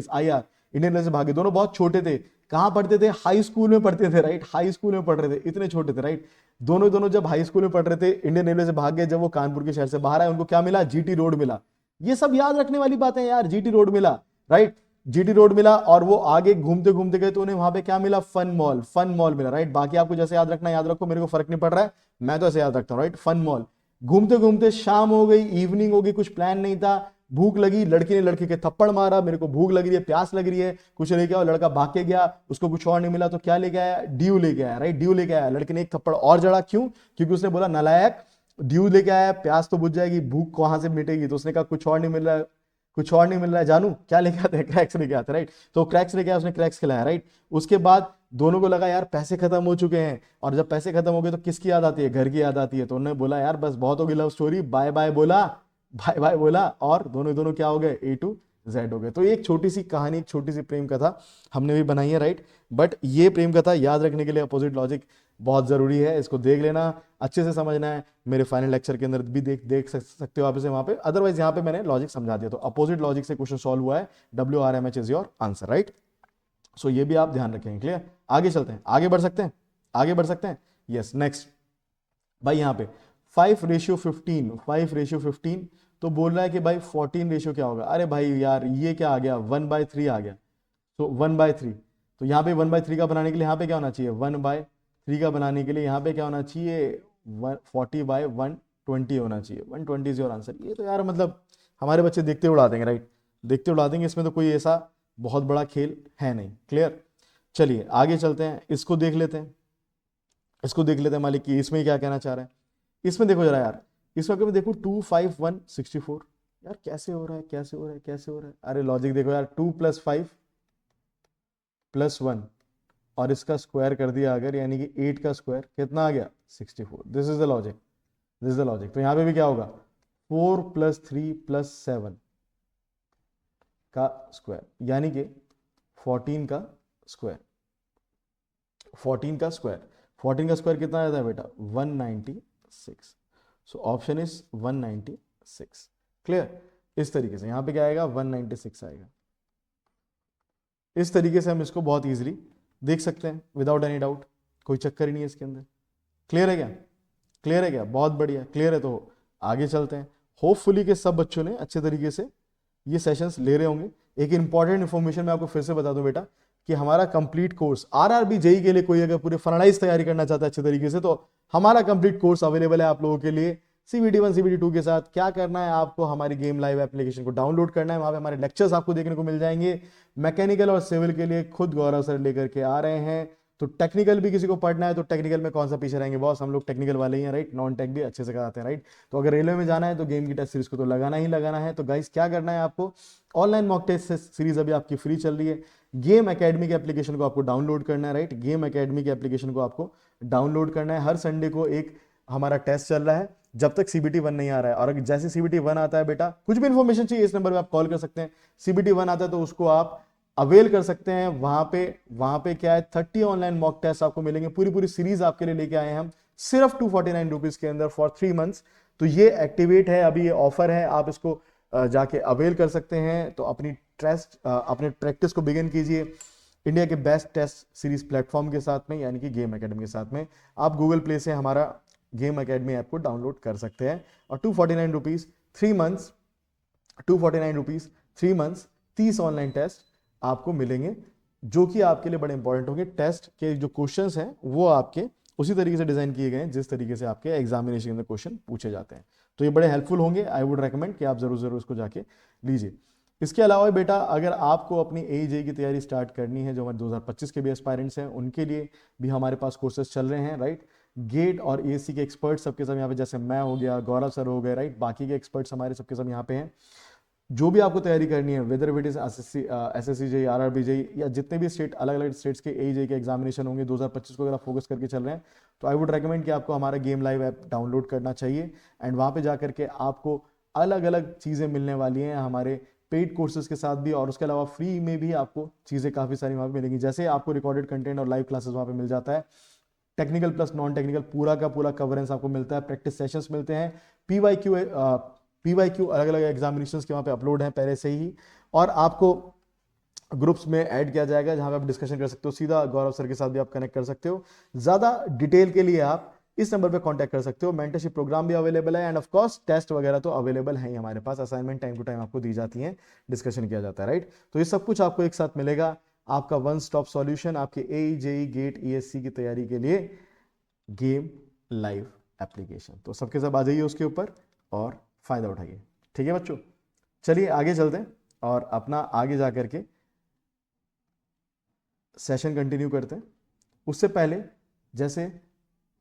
IR, Indian railway से भागे। दोनों बहुत छोटे थे। कहां पढ़ते थे? हाई स्कूल में पढ़ते थे, राइट। हाई स्कूल में पढ़ रहे थे, इतने छोटे थे, राइट। दोनों जब हाई स्कूल में पढ़ रहे थे, इंडियन रेलवे से भाग गए। जब वो कानपुर के शहर से बाहर आए, उनको क्या मिला? GT रोड मिला। ये सब याद रखने वाली बातें यार। GT रोड मिला, राइट। GT रोड मिला, और वो आगे घूमते घूमते गए तो उन्हें वहां पे क्या मिला? फन मॉल मिला, राइट। बाकी आपको जैसे याद रखना याद रखो, मेरे को फर्क नहीं पड़ रहा है, मैं तो ऐसे याद रखता हूँ, राइट। Fun mall. घूमते घूमते शाम हो गई, इवनिंग हो गई, कुछ प्लान नहीं था, भूख लगी, लड़की ने लड़के के थप्पड़ मारा, मेरे को भूख लग रही है, प्यास लग रही है, कुछ लेके आओ। लड़का भाग के गया, उसको कुछ और नहीं मिला तो क्या लेके आया? ड्यू लेके आया, राइट। ड्यू लेके आया। लड़के ने एक थप्पड़ और जड़ा, क्यों? क्योंकि उसने बोला नालायक, ड्यू लेके आया, प्यास तो बुझ जाएगी, भूख कहां से मिटेगी? तो उसने कहा कुछ और नहीं मिल रहा है, कुछ और नहीं मिल रहा है, जानू क्या लेके आते हैं? क्रैक्स लेके आते, राइट। तो क्रैक्स लेके आया, उसने क्रैक्स खिलाया, राइट। उसके बाद दोनों को लगा यार पैसे खत्म हो चुके हैं, और जब पैसे खत्म हो गए तो किसकी याद आती है? घर की याद आती है। तो उन्होंने बोला यार बस बहुत होगी लव स्टोरी, बाय बाय बोला, बाय बाय बोला, और दोनों क्या हो गए? A to Z हो गए। तो एक छोटी सी कहानी, एक छोटी सी प्रेम कथा हमने भी बनाई है, राइट। बट ये प्रेम कथा याद रखने के लिए अपोजिट लॉजिक बहुत ज़रूरी है, इसको देख लेना, अच्छे से समझना है। मेरे फाइनल लेक्चर के अंदर भी देख सकते हो आप इसे वहाँ पे, अदरवाइज यहाँ पे मैंने लॉजिक समझा दिया। तो अपोजिट लॉजिक से क्वेश्चन सॉल्व हुआ है, WRMH is your answer, right. So ये भी आप ध्यान रखेंगे, क्लियर। आगे चलते हैं, आगे बढ़ सकते हैं, आगे बढ़ सकते हैं। यस, नेक्स्ट भाई यहाँ पे 5:15, 5:15, तो बोल रहा है कि भाई 14 रेशियो क्या होगा। अरे भाई यार ये क्या आ गया, 1/3 आ गया। तो 1/3, तो यहाँ पे 1/3 का बनाने के लिए यहाँ पे क्या होना चाहिए, 1/3 का बनाने के लिए यहाँ पे क्या होना चाहिए, 40/120 होना चाहिए। 120 इज योर आंसर। ये तो यार मतलब हमारे बच्चे देखते उड़ा देंगे, राइट, देखते उड़ा देंगे, इसमें तो कोई ऐसा बहुत बड़ा खेल है नहीं, क्लियर। चलिए आगे चलते हैं, इसको देख लेते हैं, इसको देख लेते हैं मालिक कि इसमें क्या कहना चाह रहा है। इसमें देखो जरा यार, इस वक्त में देखो 25164, यार कैसे हो रहा है, कैसे हो रहा है, कैसे हो रहा है। अरे लॉजिक देखो यार, 2 + 5 + 1 और इसका स्क्वायर कर दिया अगर, यानी कि 8 का स्क्वायर कितना आ गया, 64। This is the logic, this is the logic. तो यहां पे भी क्या होगा, 4 + 3 + 7 का स्क्वायर, यानी कि 14 का स्क्वायर, 14 का स्क्वायर, 14 का स्क्वायर कितना आता है बेटा, 196। So option is 196, clear. इस तरीके से यहां पे क्या आएगा, 196 आएगा। इस तरीके से हम इसको बहुत इजीली देख सकते हैं विदाउट एनी डाउट, कोई चक्कर ही नहीं है इसके अंदर। क्लियर है क्या, क्लियर है क्या, बहुत बढ़िया, क्लियर है। तो आगे चलते हैं। होपफुली के सब बच्चों ने अच्छे तरीके से ये सेशंस ले रहे होंगे। एक इंपॉर्टेंट इन्फॉर्मेशन मैं आपको फिर से बता दूं बेटा, कि हमारा कंप्लीट कोर्स आरआरबी जेई के लिए कोई अगर पूरे फाइनलाइज तैयारी करना चाहता है अच्छे तरीके से, तो हमारा कंप्लीट कोर्स अवेलेबल है आप लोगों के लिए। CBT 1 CBT 2 के साथ क्या करना है, आपको हमारी गेम लाइव एप्लीकेशन को डाउनलोड करना है। वहां पे हमारे लेक्चर्स आपको देखने को मिल जाएंगे। मैकेनिकल और सिविल के लिए खुद गौरव सर लेकर के आ रहे हैं। तो टेक्निकल भी किसी को पढ़ना है तो टेक्निकल में कौन सा पीछे रहेंगे बॉस, हम लोग टेक्निकल वाले ही हैं, राइट। नॉन टेक भी अच्छे से कराते हैं, राइट। तो अगर रेलवे में जाना है तो गेम की टेस्ट सीरीज को तो लगाना ही लगाना है। तो गाइस क्या करना है आपको, ऑनलाइन मॉक टेस्ट सीरीज अभी आपकी फ्री चल रही है। गेम एकेडमी के एप्लीकेशन को आपको डाउनलोड करना है, राइट। गेम एकेडमी के एप्लीकेशन को आपको डाउनलोड करना है। हर संडे को एक हमारा टेस्ट चल रहा है जब तक CBT 1 नहीं आ रहा है। और जैसे CBT 1 आता है बेटा, कुछ भी इंफॉर्मेशन चाहिए इस नंबर पे आप कॉल कर सकते हैं। CBT 1 आता है तो उसको आप अवेल कर सकते हैं। वहां पे क्या है, 30 ऑनलाइन मॉक टेस्ट आपको मिलेंगे, पूरी पूरी सीरीज आपके लिए लेके आए हैं हम, सिर्फ 249 रुपीज के अंदर फॉर 3 मंथ्स। तो ये एक्टिवेट है, अभी ये ऑफर है, आप इसको जाके अवेल कर सकते हैं। तो अपने प्रैक्टिस को बिगिन कीजिए इंडिया के बेस्ट टेस्ट सीरीज प्लेटफॉर्म के साथ में, यानी कि गेम एकेडमी के साथ में। आप गूगल प्ले से हमारा गेम एकेडमी ऐप को डाउनलोड कर सकते हैं। और 249 rupees 3 months, 249 rupees 3 months, 30 online test आपको मिलेंगे, जो कि आपके लिए बड़े इंपॉर्टेंट होंगे। टेस्ट के जो क्वेश्चंस हैं वो आपके उसी तरीके से डिजाइन किए गए हैं जिस तरीके से आपके एग्जामिनेशन में क्वेश्चन पूछे जाते हैं। तो ये बड़े हेल्पफुल होंगे। आई वुड रेकमेंड कि आप जरूर जरूर इसको जाके लीजिए। इसके अलावा बेटा, अगर आपको अपनी AEJ की तैयारी स्टार्ट करनी है, जो हमारे 2025 के भी एस्पायरेंट्स हैं, उनके लिए भी हमारे पास कोर्सेज चल रहे हैं, राइट। गेट और ASC के एक्सपर्ट्स सबके सब यहाँ पे, जैसे मैं हो गया, गौरव सर हो गए, राइट। बाकी के एक्सपर्ट्स हमारे सबके सब यहाँ पे हैं। जो भी आपको तैयारी करनी है, whether it is SSC JE, RRB JE, या जितने भी स्टेट अलग अलग स्टेट्स के AEJ के एग्जामिनेशन होंगे 2025 को अगर आप फोकस करके चल रहे हैं, तो आई वुड रेकमेंड कि आपको हमारा गेम लाइव ऐप डाउनलोड करना चाहिए। एंड वहाँ पे जा करके आपको अलग अलग चीज़ें मिलने वाली हैं हमारे पेड कोर्सेज के साथ भी, और उसके अलावा फ्री में भी आपको चीज़ें काफ़ी सारी वहाँ पे मिलेंगी। जैसे आपको रिकॉर्डेड कंटेंट और लाइव क्लासेस वहाँ पे मिल जाता है, टेक्निकल प्लस नॉन टेक्निकल पूरा का पूरा कवरेंस आपको मिलता है, प्रैक्टिस सेशंस मिलते हैं, PYQ अलग अलग एग्जामिनेशंस के वहाँ पे अपलोड हैं पहले से ही, और आपको ग्रुप्स में ऐड किया जाएगा जहाँ पे आप डिस्कशन कर सकते हो। सीधा गौरव सर के साथ भी आप कनेक्ट कर सकते हो। ज़्यादा डिटेल के लिए आप इस नंबर पे कांटेक्ट कर सकते हो। मेंटरशिप प्रोग्राम भी अवेलेबल है, एंड ऑफ कोर्स टेस्ट वगैरह तो अवेलेबल है ही हमारे पास। असाइनमेंट टाइम टू टाइम आपको दी जाती है, डिस्कशन किया जाता है, राइट। तो ये सब कुछ आपको एक साथ मिलेगा, आपका वन स्टॉप सॉल्यूशन आपके AE JEE गेट ESC की तैयारी के लिए, गेम लाइव एप्लीकेशन। तो सबके सब आ जाइए उसके ऊपर और फायदा उठाइए, ठीक है बच्चों। चलिए आगे चलते हैं और अपना आगे जा करके सेशन कंटिन्यू करते हैं। उससे पहले, जैसे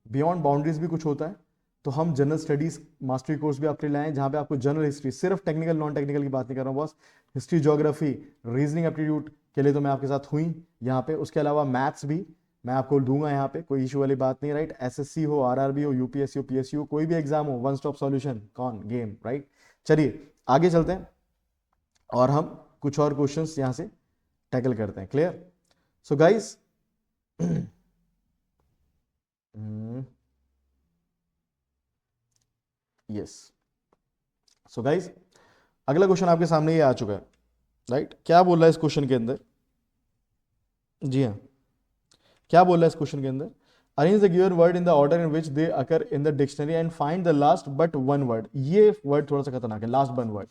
बियॉन्ड बाउंड्रीज भी कुछ होता है, तो हम जनरल स्टडीज मास्टरी कोर्स भी आपके लिए लाए हैं, जहां पे आपको जनरल हिस्ट्री, सिर्फ टेक्निकल नॉन टेक्निकल की बात नहीं कर रहा हूँ boss, history, geography, reasoning aptitude के लिए तो मैं आपके साथ हुई यहाँ पे। उसके अलावा मैथ्स भी मैं आपको दूंगा यहाँ पे, कोई इशू वाली बात नहीं, राइट। SSC हो, RRB हो, UPSC हो, PSU हो, कोई भी एग्जाम हो, वन स्टॉप सॉल्यूशन, कौन, गेम, राइट। चलिए आगे चलते हैं और हम कुछ और क्वेश्चंस यहाँ से टैकल करते हैं, clear. So guys, yes. So guys, अगला क्वेश्चन आपके सामने ये आ चुका है, राइट? क्या बोल रहा है इस क्वेश्चन के अंदर? जी हाँ, क्या बोल रहा है इस क्वेश्चन के अंदर? Arrange the given word in the order in which they occur in the dictionary and find the last but one word. ये वर्ड थोड़ा सा खतरनाक है, last one word.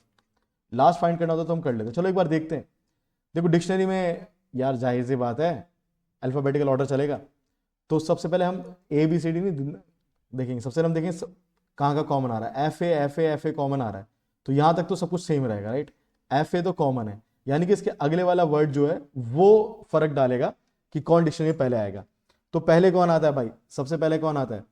Last find करना होता तो हम कर लेते। चलो एक बार देखते हैं। देखो डिक्शनरी में यार जाहिर सी बात है अल्फाबेटिकल ऑर्डर चलेगा, तो सबसे पहले हम ए बी सी डी नहीं देखेंगे, सबसे पहले हम देखेंगे कहाँ का कॉमन आ रहा है। एफ ए कॉमन आ रहा है, तो यहां तक तो सब कुछ सेम रहेगा, राइट? एफ ए तो कॉमन है, यानी कि इसके अगले वाला वर्ड जो है वो फर्क डालेगा कि कौन डिक्शनरी में पहले आएगा। तो पहले कौन आता है भाई? सबसे पहले कौन आता है?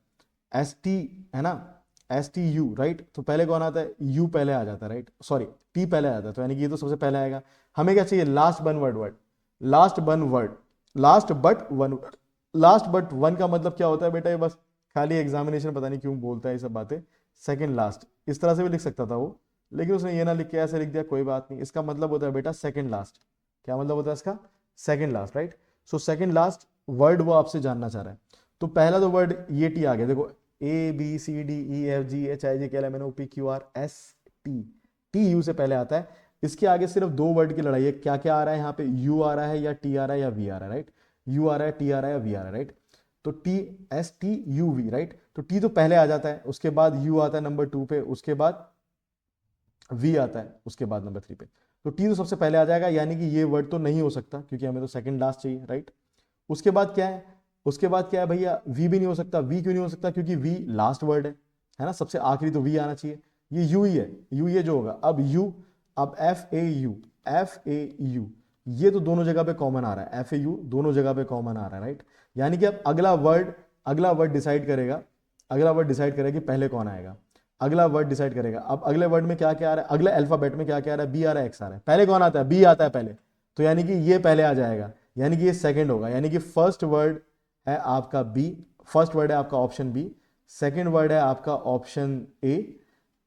एस टी, है ना? S T you, right? तो पहले कौन आता है? यू पहले आ जाता है, राइट? सॉरी, टी पहले आ जाता है, तो यानी कि ये तो सबसे पहले आएगा। हमें क्या चाहिए? Last one word, last one word, last but one word. Last but one का मतलब क्या होता है बेटा? ये बस खाली एग्जामिनेशन पता नहीं क्यों बोलता है ये सब बातें। सेकंड लास्ट, इस तरह से भी लिख सकता था वो, लेकिन उसने ये ना लिख के ऐसे लिख दिया, कोई बात नहीं। इसका मतलब होता है बेटा सेकंड लास्ट। क्या मतलब होता है इसका? Second last, right? So second last word वो आपसे जानना चाह रहा है। तो पहला तो वर्ड ये टी आ गया, देखो A B C D E F G H I J K L M N O P Q R S T. T U से पहले आता है। इसके आगे सिर्फ दो वर्ड की लड़ाई है, क्या क्या आ रहा है यहाँ पे? यू आ रहा है या टी आ रहा है या वी आ रहा है, राइट? यू आ रहा है, टी आ रहा है या वी आ रहा है, राइट? तो T, S T U V, right? तो टी तो पहले आ जाता है, उसके बाद यू आता है नंबर 2 पे, उसके बाद वी आता है उसके बाद नंबर 3 पे। तो टी तो सबसे पहले आ जाएगा, यानी कि ये वर्ड तो नहीं हो सकता क्योंकि हमें तो सेकंड लास्ट चाहिए, राइट? उसके बाद क्या है? उसके बाद क्या है भैया? वी भी नहीं हो सकता। वी क्यों नहीं हो सकता? क्योंकि वी लास्ट वर्ड है ना? सबसे आखिरी तो वी आना चाहिए। ये यू ही है, यू ये जो होगा। अब यू, अब F A you, F A you, ये तो दोनों जगह पे कॉमन आ रहा है। एफ ए यू दोनों जगह पे कॉमन आ रहा है, राइट? यानी कि अब अगला वर्ड डिसाइड करेगा, अगला वर्ड डिसाइड करेगा कि पहले कौन आएगा। अगला वर्ड डिसाइड करेगा। अब अगले वर्ड में क्या क्या आ रहा है? अगले अल्फाबेट में क्या क्या आ रहा है? बी आ रहा है, एक्स आ रहा है। पहले कौन आता है? बी आता है पहले, तो यानी कि ये पहले आ जाएगा, यानी कि ये सेकंड होगा। यानी कि फर्स्ट वर्ड है आपका बी, फर्स्ट वर्ड है आपका ऑप्शन बी, सेकंड वर्ड है आपका option A,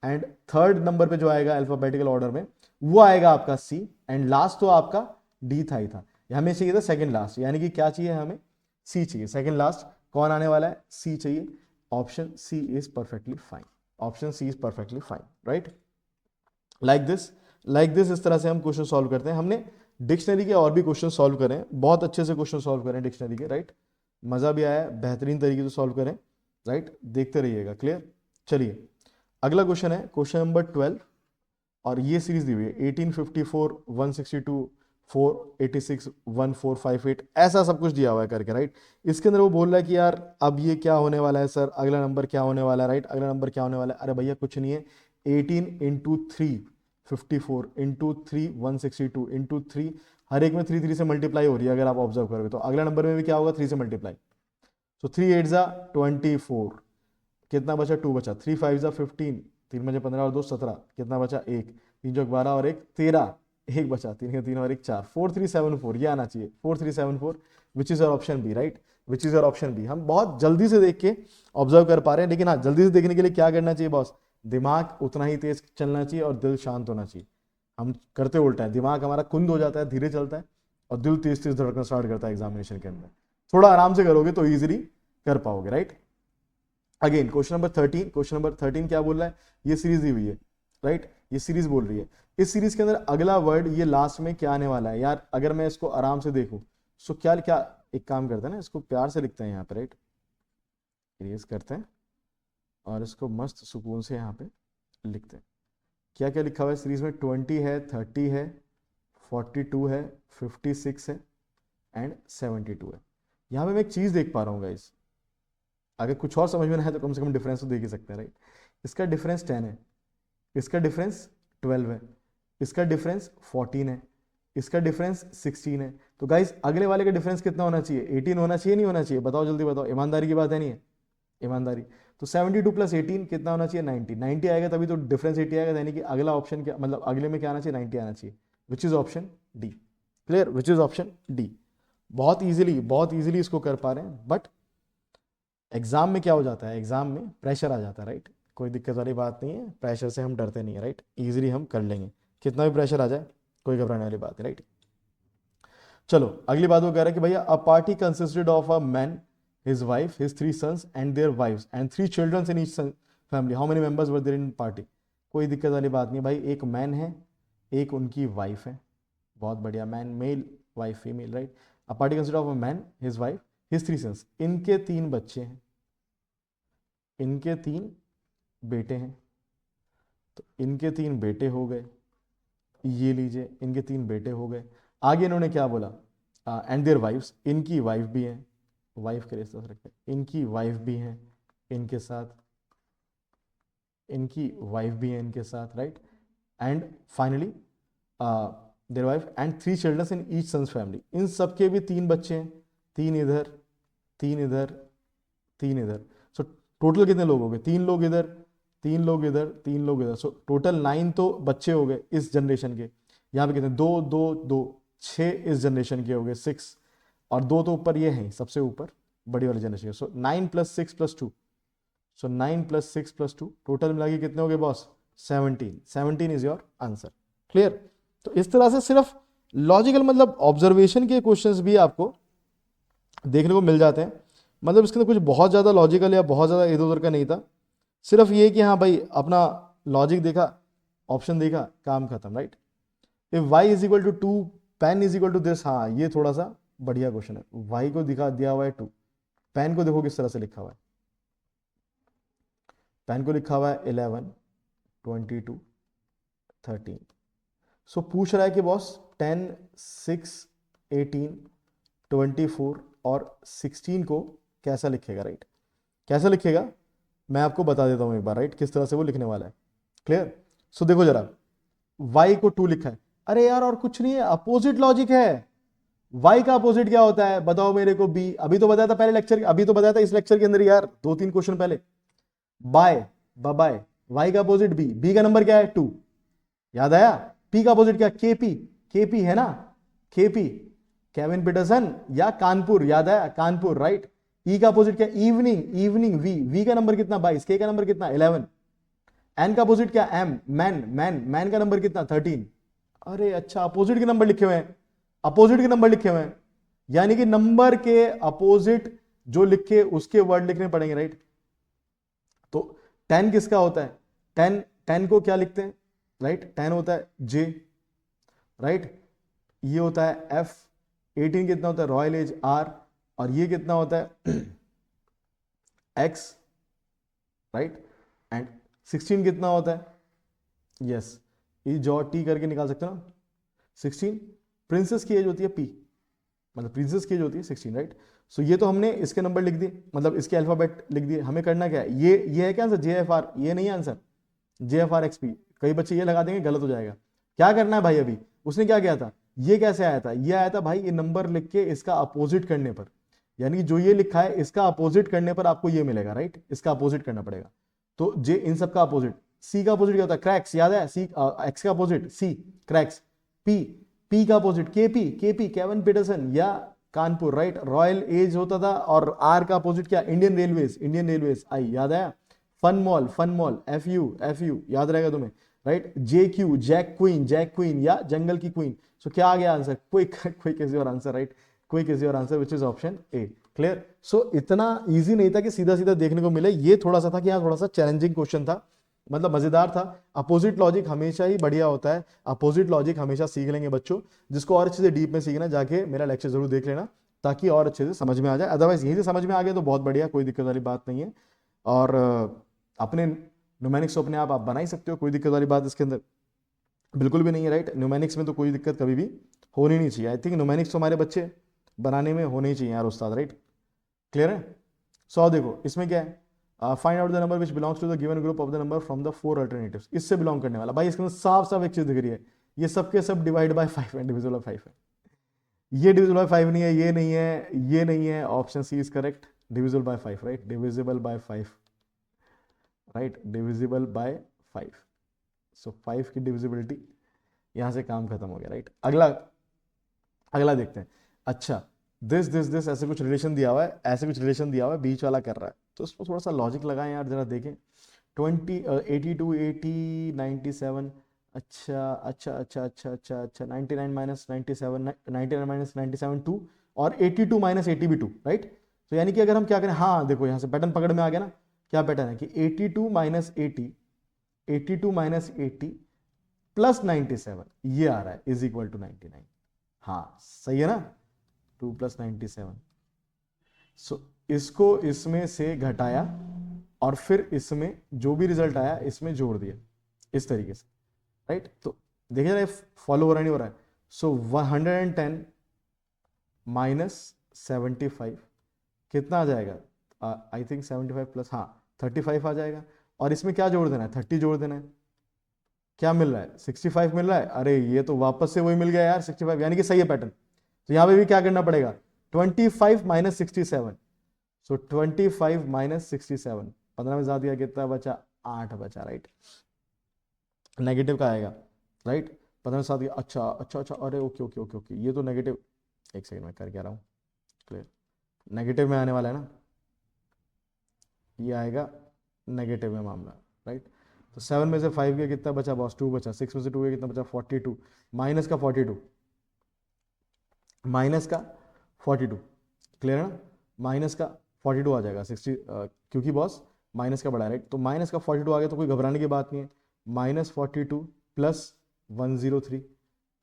and third number पे जो आएगा अल्फाबेटिकल ऑर्डर में वो आएगा आपका सी, एंड लास्ट तो आपका डी था ही था। हमें चाहिए था सेकंड लास्ट, यानी कि क्या चाहिए हमें? सी चाहिए। सेकंड लास्ट कौन आने वाला है? सी चाहिए। Option C is perfectly fine, option C is perfectly fine, right? Like this इस तरह से हम क्वेश्चन सॉल्व करते हैं। हमने डिक्शनरी के और भी क्वेश्चन सॉल्व करें, बहुत अच्छे से क्वेश्चन सॉल्व करें डिक्शनरी के, राइट? मजा भी आया, बेहतरीन तरीके से सॉल्व करें, राइट? देखते रहिएगा, क्लियर? चलिए अगला क्वेश्चन है क्वेश्चन नंबर 12, और ये सीरीज दी हुई है 1854 162 486 1458, ऐसा सब कुछ दिया हुआ है करके, राइट? इसके अंदर वो बोल रहा है कि यार अब ये क्या होने वाला है सर, अगला नंबर क्या होने वाला है, राइट? अगला नंबर क्या होने वाला है? अरे भैया कुछ नहीं है, 18 इंटू 3 54 इंटू 3 162 इंटू 3, हर एक में 3 से मल्टीप्लाई हो रही है। अगर आप ऑब्जर्व करोगे तो अगला नंबर में भी क्या होगा? 3 से मल्टीप्लाई। सो 3 8 जा 24, कितना बचा? 2 बचा। 3 5 जा 15, 3 बजे 15 और 2 17, कितना बचा? 1, 3 जो 12 और 1 13, 1 बचा। 3 के 3 और 1 4, 4374, ये आना चाहिए 4374, which is your option B, right? Which is your option B. हम बहुत जल्दी से देख के ऑब्जर्व कर पा रहे हैं, लेकिन हाँ, जल्दी से देखने के लिए क्या करना चाहिए बॉस? दिमाग उतना ही तेज चलना चाहिए और दिल शांत होना चाहिए। हम करते उल्टा है, दिमाग हमारा कुंद हो जाता है, धीरे चलता है, और दिल तेज तेज धड़कना स्टार्ट करता है एग्जामिनेशन के अंदर। थोड़ा आराम से करोगे तो इजीली कर पाओगे, राइट? अगेन क्वेश्चन नंबर 13 क्या बोल रहा है? ये सीरीज दी हुई है, राइट? ये सीरीज बोल रही है। इस सीरीज के अंदर अगला वर्ड ये लास्ट में क्या आने वाला है यार? अगर मैं इसको आराम से देखूं, सो क्या क्या एक काम करते हैं ना, इसको प्यार से लिखते हैं यहाँ पे, राइट? इरेज करते हैं और इसको मस्त सुकून से यहाँ पे लिखते हैं। क्या क्या लिखा हुआ है सीरीज में? 20 है, 30 है, 42 है, 56 है, एंड 72 है। यहाँ पे मैं एक चीज देख पा रहा हूँ गाइस, अगर कुछ और समझ में ना है तो कम से कम डिफरेंस तो देख ही सकते हैं, राइट? इसका डिफरेंस 10 है, इसका डिफरेंस 12 है, इसका डिफरेंस 14 है, इसका डिफरेंस 16 है। तो गाइस अगले वाले का डिफरेंस कितना होना चाहिए? 18 होना चाहिए, नहीं होना चाहिए? बताओ जल्दी बताओ, ईमानदारी की बात है, नहीं है? ईमानदारी। तो 72 प्लस 18 कितना होना चाहिए? 90। 90 आएगा तभी तो डिफरेंस 80 आएगा, यानी कि अगला ऑप्शन क्या, मतलब अगले में क्या आना चाहिए? 90 आना चाहिए, विच is option D. Clear? Which is option D. बहुत इजीली इसको कर पा रहे हैं, बट एग्जाम में क्या हो जाता है? एग्जाम में प्रेशर आ जाता है, राइट? कोई दिक्कत वाली बात नहीं है, प्रेशर से हम डरते नहीं है, राइट? इजीली हम कर लेंगे, कितना भी प्रेशर आ जाए कोई घबराने वाली बात नहीं, राइट? चलो अगली बात वो कह रहा है कि भैया a party consisted of a man, his wife, his 3 sons and their wives and 3 children in each family. How many members were there in party? कोई दिक्कत वाली बात नहीं भाई, एक मैन है, एक उनकी वाइफ है, बहुत बढ़िया, man mail, wife female, right. A party consist of a man, his wife, his 3 sons, इनके 3 बच्चे हैं, इनके 3 बेटे हैं, तो इनके 3 बेटे हो गए, ये लीजिए इनके 3 बेटे हो गए. आगे इन्होंने क्या बोला, एंड देयर वाइफ्स, इनकी वाइफ भी हैं, वाइफ के रिश्ते से रखते हैं, इनकी वाइफ भी हैं इनके साथ, इनकी वाइफ भी है इनके साथ, right. And finally their wife and 3 children in each son's family. इन सबके भी 3 बच्चे हैं, 3 इधर, 3 इधर, 3 इधर. सो टोटल कितने लोग हो गए, 3 लोग इधर, 3 लोग इधर, 3 लोग इधर. सो टोटल 9 तो बच्चे हो गए इस जनरेशन के. यहाँ पे कितने, 2 2 2, 6 इस जनरेशन के हो गए, 6, और 2 तो ऊपर ये हैं, सबसे ऊपर बड़ी वाली जनरेशन. सो 9 + 6 + 2, सो 9 + 6 + 2, टोटल मिला के कितने हो गए boss, 17. 17 is your answer. Clear. तो इस तरह से सिर्फ लॉजिकल मतलब ऑब्जर्वेशन के क्वेश्चंस भी आपको देखने को मिल जाते हैं. मतलब इसके अंदर कुछ बहुत ज़्यादा लॉजिकल या बहुत ज़्यादा इधर उधर का नहीं था, सिर्फ ये कि हाँ भाई अपना लॉजिक देखा, ऑप्शन देखा, काम खत्म, right. If y = 2, pen = this, हाँ ये थोड़ा सा बढ़िया क्वेश्चन है. y को दिखा दिया हुआ है 2, पेन को देखो किस तरह से लिखा हुआ है, पेन को लिखा हुआ है 11, 22, 13. सो पूछ रहा है कि बॉस 10, 6, 18, 24 और 16 को कैसा लिखेगा, राइट. कैसा लिखेगा मैं आपको बता देता हूं एक बार, राइट, किस तरह से वो लिखने वाला है. क्लियर. सो देखो जरा, y को 2 लिखा है, अरे यार और कुछ नहीं है, अपोजिट लॉजिक है. y का अपोजिट क्या होता है बताओ मेरे को, b. अभी तो बताया था पहले लेक्चर, अभी तो बताया था इस लेक्चर के अंदर यार, 2-3 क्वेश्चन पहले. बाय, बाय, y का अपोजिट b, b का नंबर क्या है 2, याद आया. p का अपोजिट क्या, kp, kp है ना, kp, केविन पीटरसन या कानपुर, याद आया कानपुर, राइट. e का अपोजिट क्या, इवनिंग, इवनिंग, v का नंबर कितना 22, k का नंबर कितना 11, n का अपोजिट क्या, m, मैन, मैन का नंबर कितना 13. अरे अच्छा, अपोजिट के नंबर लिखे हुए हैं, अपोजिट के नंबर लिखे हुए हैं, यानी कि नंबर के अपोजिट जो लिखे उसके वर्ड लिखने पड़ेंगे, राइट. तो 10 किसका होता है, 10 को क्या लिखते हैं, राइट. 10 होता है J, राइट. ये होता है F. 18 कितना होता है, रॉयल एज R, और ये कितना होता है X, राइट. एंड 16 कितना होता है, यस, ये जॉ T करके निकाल सकते हो ना. 16 प्रिंसेस की एज होती है P, मतलब प्रिंसेस की एज होती है 16, राइट. सो ये तो हमने इसके नंबर लिख दिए, मतलब इसके अल्फाबेट लिख दिए. हमें करना क्या है, ये है क्या आंसर, JFR, ये नहीं आंसर, JFRXP. कई बच्चे ये लगा देंगे, गलत हो जाएगा. क्या करना है भाई, अभी उसने क्या किया था, ये कैसे आया था, ये आया था भाई ये नंबर लिख के इसका अपोजिट करने पर, यानी कि जो ये लिखा है इसका अपोजिट करने पर आपको ये मिलेगा, राइट. इसका अपोजिट करना पड़ेगा. तो जे इन सब का अपोजिट, सी का अपोजिट क्या होता है, क्रैक्स, याद है, सी, एक्स का अपोजिट सी, क्रैक्स. पी का अपोजिट केपी, केविन पीटरसन या कानपुर, राइट. रॉयल एज होता था, और आर का अपोजिट क्या, इंडियन रेलवेज, आई, याद है. फन मॉल, एफ यू याद रहेगा तुम्हें, राइट. JQ, जैक क्वीन या जंगल की क्वीन. सो क्या आ गया आंसर, कोई किसी और आंसर, राइट, कोई किसी और answer, which is option A. Clear. So इतना इजी नहीं था कि सीधा सीधा देखने को मिले, ये थोड़ा सा था कि यहाँ थोड़ा सा चैलेंजिंग क्वेश्चन था, मतलब मजेदार था. अपोजिट लॉजिक हमेशा ही बढ़िया होता है, अपोजिट लॉजिक हमेशा सीख लेंगे बच्चों. जिसको और अच्छे से डीप में सीखना, जाके मेरा लेक्चर जरूर देख लेना, ताकि और अच्छे से समझ में आ जाए. अदरवाइज यहीं से समझ में आ गया तो बहुत बढ़िया, कोई दिक्कत वाली बात नहीं है. और अपने न्यूमेरिक्स अपने आप बना ही सकते हो, कोई दिक्कत वाली बात इसके अंदर बिल्कुल भी नहीं है, राइट. न्यूमेरिक्स में तो कोई दिक्कत कभी भी होनी नहीं चाहिए. आई थिंक न्यूमेरिक्स तो हमारे बच्चे बनाने में होने ही चाहिए यार उस्ताद, राइट. क्लियर है. सो देखो इसमें क्या है, find out the number which belongs to the given group of the number from the 4 alternatives. इससे बिलोंग करने वाला भाई, इसके अंदर साफ साफ एक चीज दिख रही है, ये सबके सब डिवाइड बाय 5 है, डिविजिबल बाय 5 है. ये डिविजिबल बाय 5 नहीं है, ये नहीं है, ये नहीं है. Option C is correct, divisible by 5, right. Divisible by 5, right, divisible by 5. So 5 की डिविजिबिलिटी, यहां से काम खत्म हो गया, राइट. अगला देखते हैं. अच्छा, दिस ऐसे कुछ रिलेशन दिया हुआ है, बीच वाला कर रहा है, तो इसको थोड़ा सा लॉजिक लगाएं यार, जरा देखें. 82, 80, 97, अच्छा, 99 - 97, 99 - 97 2, और 82 - 80 भी 2, राइट. तो यानी कि अगर हम क्या करें, हाँ देखो यहाँ से पैटर्न पकड़ में आ गया ना, क्या पैटर्न है कि 82 माइनस 80, 82 माइनस 80 प्लस 97 ये आ रहा है इज इक्वल टू 99। हाँ सही है ना, 2 प्लस 97। सो इसको इसमें से घटाया और फिर इसमें जो भी रिजल्ट आया इसमें जोड़ दिया इस तरीके से, राइट। तो देखिए जरा फॉलो हो रहा नहीं हो रहा है। सो 110 माइनस 75 कितना आ जाएगा, आई थिंक 75 प्लस, हाँ 35 आ जाएगा। और इसमें क्या जोड़ देना है, 30 जोड़ देना है। क्या मिल रहा है, 65 मिल रहा है। अरे ये तो वापस से वही मिल गया यार 65, यानी कि सही है पैटर्न। तो यहां पे भी क्या करना पड़ेगा, 25 माइनस 67। सो 25 माइनस 67, 15 में ज्यादा दिया, कितना बचा, 8 बचा, राइट। नेगेटिव का आएगा, राइट। 15 में साथ दिया, अच्छा अच्छा अच्छा, अरे ओके ओके ओके ओके, ये तो नेगेटिव, एक सेकंड में कर क्या रहा हूँ क्लियर, नेगेटिव में आने वाला है ना, ये आएगा नेगेटिव में मामला, राइट। तो 7 में से 5 गया, कितना बचा बॉस, 2 बचा। 6 में से 2 गया, कितना बचा, 42 माइनस का 42, माइनस का 42, क्लियर है ना, माइनस का 42 आ जाएगा 60, क्योंकि बॉस माइनस का बड़ा है, राइट। तो माइनस का 42 आ गया तो कोई घबराने की बात नहीं है। माइनस 42 प्लस 103,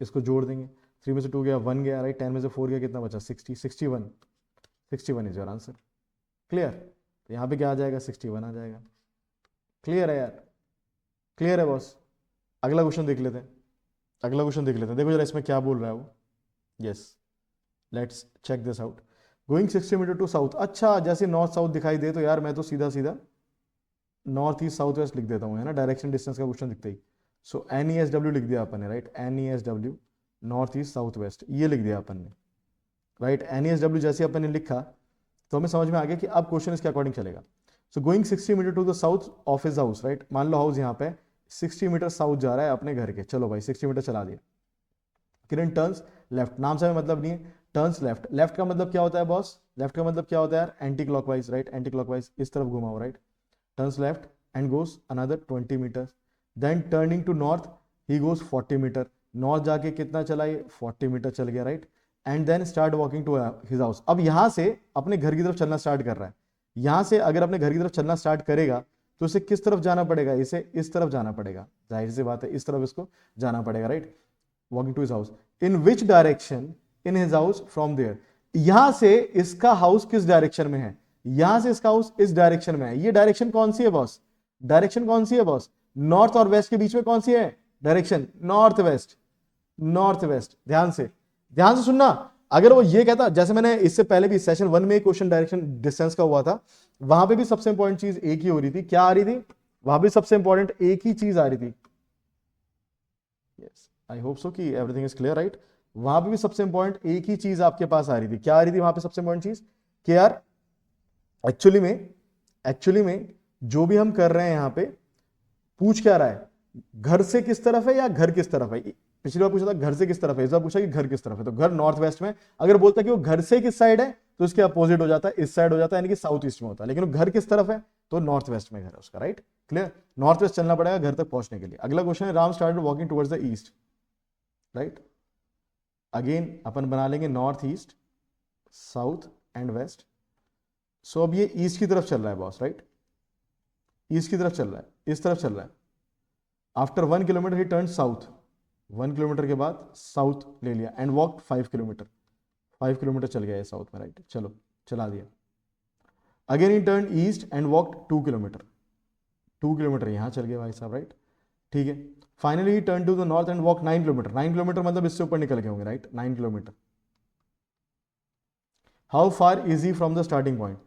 इसको जोड़ देंगे। 3 में से 2 गया, 1 गया, राइट। 10 में से 4 गया, कितना बचा, 60, 61, 61 इज योर आंसर, क्लियर। तो यहाँ पे क्या आ जाएगा, 61 आ जाएगा। क्लियर है यार, क्लियर है बॉस। अगला क्वेश्चन देख लेते हैं, अगला क्वेश्चन देख लेते हैं। देखो जरा इसमें क्या बोल रहा है वो। Yes, let's check this out. Going 60 metre to south. अच्छा, जैसे नॉर्थ साउथ दिखाई दे तो यार मैं तो सीधा सीधा नॉर्थ ईस्ट साउथ वेस्ट लिख देता हूँ, है ना, डायरेक्शन डिस्टेंस का क्वेश्चन दिखता ही। सो NESW लिख दिया अपन ने, right. NESW, north east south west, ये लिख दिया अपन ने, राइट। NESW जैसे अपन ने लिखा तो हमें समझ में आ गया कि अब क्वेश्चन इसके अकॉर्डिंग चलेगा। So going 60 metre to the south of his house, right. मान लो हाउस यहाँ पे 60 मीटर साउथ जा रहा है अपने घर के, चलो भाई 60 मीटर चला दिया। किरण टर्न्स लेफ्ट, नाम से हमें मतलब नहीं है, टर्न्स लेफ्ट। लेफ्ट का मतलब क्या होता है बॉस, लेफ्ट का मतलब क्या होता है यार, anti clockwise, right. Anti clockwise, इस तरफ घुमा हो, right. Turns left and goes another 20 metre. Then turning to north he goes 40 metre. North जाके कितना चला, ये 40 मीटर चल गया, right. And then start walking to his house. अब यहां से अपने घर की तरफ चलना स्टार्ट कर रहा है। यहां से अगर अपने घर की तरफ चलना स्टार्ट करेगा तो इसे किस तरफ जाना पड़ेगा, इसे इस तरफ जाना पड़ेगा, जाहिर सी बात है इस तरफ इसको जाना पड़ेगा, right. Walking to his house, in which direction in his house from there. यहां से इसका हाउस किस डायरेक्शन में है, यहां से इसका हाउस इस डायरेक्शन में है। ये डायरेक्शन कौन सी है बॉस, डायरेक्शन कौन सी है बॉस, नॉर्थ और वेस्ट के बीच में कौन सी है direction, north west, north west. ध्यान से, ध्यान से सुनना। अगर वो ये कहता, जैसे मैंने इससे पहले भी सेशन 1 में क्वेश्चन डायरेक्शन डिस्टेंस का हुआ था, वहां पे भी सबसे इंपॉर्टेंट चीज एक ही हो रही थी, क्या आ रही थी, वहां भी सबसे इंपॉर्टेंट एक ही चीज आ रही थी। यस, आई होप सो कि एवरीथिंग इज क्लियर, राइट। वहां पे भी सबसे इंपॉर्टेंट एक ही चीज आपके पास आ रही थी, क्या आ रही थी वहां पे सबसे इंपॉर्टेंट चीज, कि यार एक्चुअली में जो भी हम कर रहे हैं यहां पे, पूछ क्या रहा है, घर से किस तरफ है या घर किस तरफ है। पिछली बार पूछा था घर से किस तरफ है, इस बार पूछा कि घर किस तरफ है। तो घर नॉर्थ वेस्ट में, अगर बोलता कि वो घर से किस साइड है तो इसके अपोजिट हो जाता है, इस साइड हो जाता है, यानी कि साउथ ईस्ट में होता है। लेकिन वो घर किस तरफ है तो नॉर्थ वेस्ट में घर है उसका, राइट। क्लियर, नॉर्थ वेस्ट चलना पड़ेगा घर तक पहुंचने के लिए। अगला क्वेश्चन है, Ram started walking towards the east, right. Again अपन बना लेंगे north east south and west. So अब ये ईस्ट की तरफ चल रहा है बॉस, राइट, ईस्ट की तरफ चल रहा है, इस तरफ चल रहा है। आफ्टर 1 किलोमीटर ही टर्न साउथ, 1 किलोमीटर के बाद साउथ ले लिया एंड वॉक 5 किलोमीटर, 5 किलोमीटर चल गया है साउथ में, राइट। चलो चला दिया। Again he turn east and walk 2 kilometre, 2 kilometre यहां चल गया भाई साहब, राइट, ठीक है। Finally he turn to the north and walk 9 kilometre, 9 kilometre मतलब इससे ऊपर निकल गए होंगे, right, 9 kilometre. How far is he from the starting point,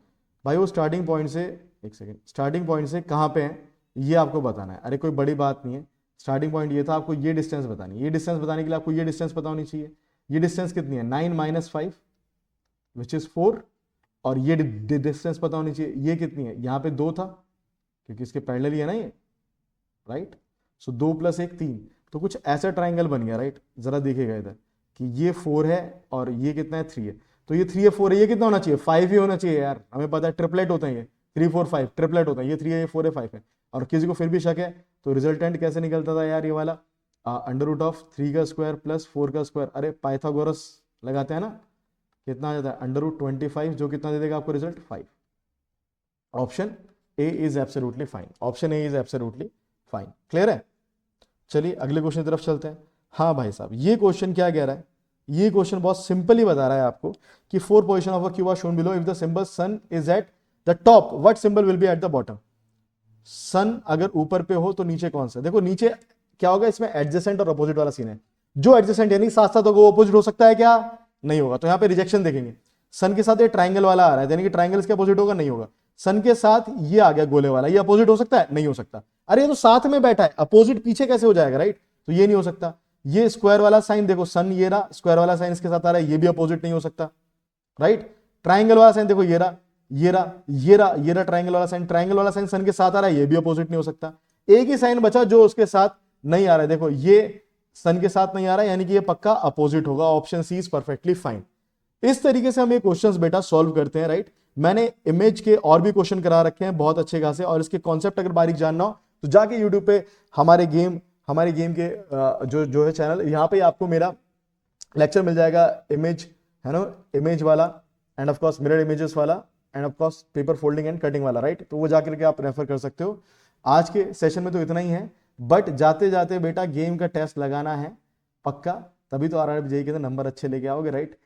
भाई वो स्टार्टिंग पॉइंट से, एक सेकेंड, स्टार्टिंग पॉइंट से कहां पे है ये आपको बताना है। अरे कोई बड़ी बात नहीं है, स्टार्टिंग पॉइंट ये था, आपको ये डिस्टेंस बतानी है। ये डिस्टेंस बताने के लिए आपको ये डिस्टेंस पता होनी चाहिए। ये डिस्टेंस कितनी है, 9 माइनस 5 विच इज 4। और ये डिस्टेंस पता होनी चाहिए, ये कितनी है, यहाँ पे 2 था क्योंकि इसके पैरेलल ही है ना ये, राइट। सो 2 प्लस 1 3, तो कुछ ऐसा ट्राइंगल बन गया, राइट। जरा देखिएगा इधर कि ये 4 है और ये कितना है, 3 है। तो ये 3 है 4 है, ये कितना होना चाहिए, 5 ही होना चाहिए यार, हमें पता है ट्रिपलेट होते हैं ये, 3 4 5 ट्रिपलेट होता है। ये 3 है, ये 4 है, 5 है। और किसी को फिर भी शक है तो रिजल्टेंट कैसे निकलता था यार, ये वाला अंडर रूट ऑफ 3 का स्क्वायर प्लस 4 का स्क्वायर। अरे पाइथागोरस लगाते हैं ना कितना आ जाता है √25, जो कितना दे देगा आपको result 5। Option A is absolutely fine, option A is absolutely fine. Clear है? चलिए अगले क्वेश्चन की तरफ चलते हैं। हाँ भाई साहब, ये क्वेश्चन क्या कह रहा है? ये क्वेश्चन बहुत सिंपली बता रहा है आपको कि 4 position of a cube are shown below, if the symbol sun is at the top what symbol will be at the bottom. Sun अगर ऊपर पे हो तो नीचे कौन सा? देखो नीचे क्या होगा, इसमें एडजेसेंट और अपोजिट वाला सीन है। जो एडजेसेंट यानी साथ साथ होगा वो अपोजिट हो सकता है क्या? नहीं होगा। तो यहाँ पे रिजेक्शन देखेंगे। सन के साथ ये ट्राइंगल वाला आ रहा है, यानी कि ट्राइंगल इसके अपोजिट होगा? नहीं होगा। सन के साथ ये आ गया गोले वाला, ये अपोजिट हो सकता है? नहीं हो सकता। अरे ये तो साथ में बैठा है, अपोजिट पीछे कैसे हो जाएगा, राइट? तो ये नहीं हो सकता। ये स्क्वायर वाला साइन देखो, सन ये रहा, स्क्वायर वाला साइन इसके साथ आ रहा है, ये भी अपोजिट नहीं हो सकता, राइट? ट्राइंगल वाला साइन देखो, ये रहा, ये रहा, ये रहा, ये रहा ट्राइंगल वाला साइन, ट्राइंगल वाला साइन सन के साथ आ रहा है, ये भी अपोजिट नहीं हो सकता। एक ही साइन बचा जो उसके साथ नहीं आ रहा है, देखो ये सन के साथ नहीं आ रहा है, यानी कि ये पक्का अपोजिट होगा। Option C is perfectly fine. इस तरीके से हम ये क्वेश्चंस बेटा सॉल्व करते हैं, राइट? मैंने इमेज के और भी क्वेश्चन करा रखे हैं बहुत अच्छे खासे, और इसके कॉन्सेप्ट अगर बारीक जानना हो तो जाके यूट्यूब पे हमारे गेम के जो है चैनल, यहाँ पे आपको मेरा लेक्चर मिल जाएगा, इमेज है ना, इमेज वाला, and of course mirror images वाला, and of course paper folding and cutting वाला, राइट? तो वो जाकर के आप रेफर कर सकते हो। आज के सेशन में तो इतना ही है, बट जाते जाते बेटा गेम का टेस्ट लगाना है पक्का, तभी तो RRBJ के नंबर अच्छे लेके आओगे, राइट?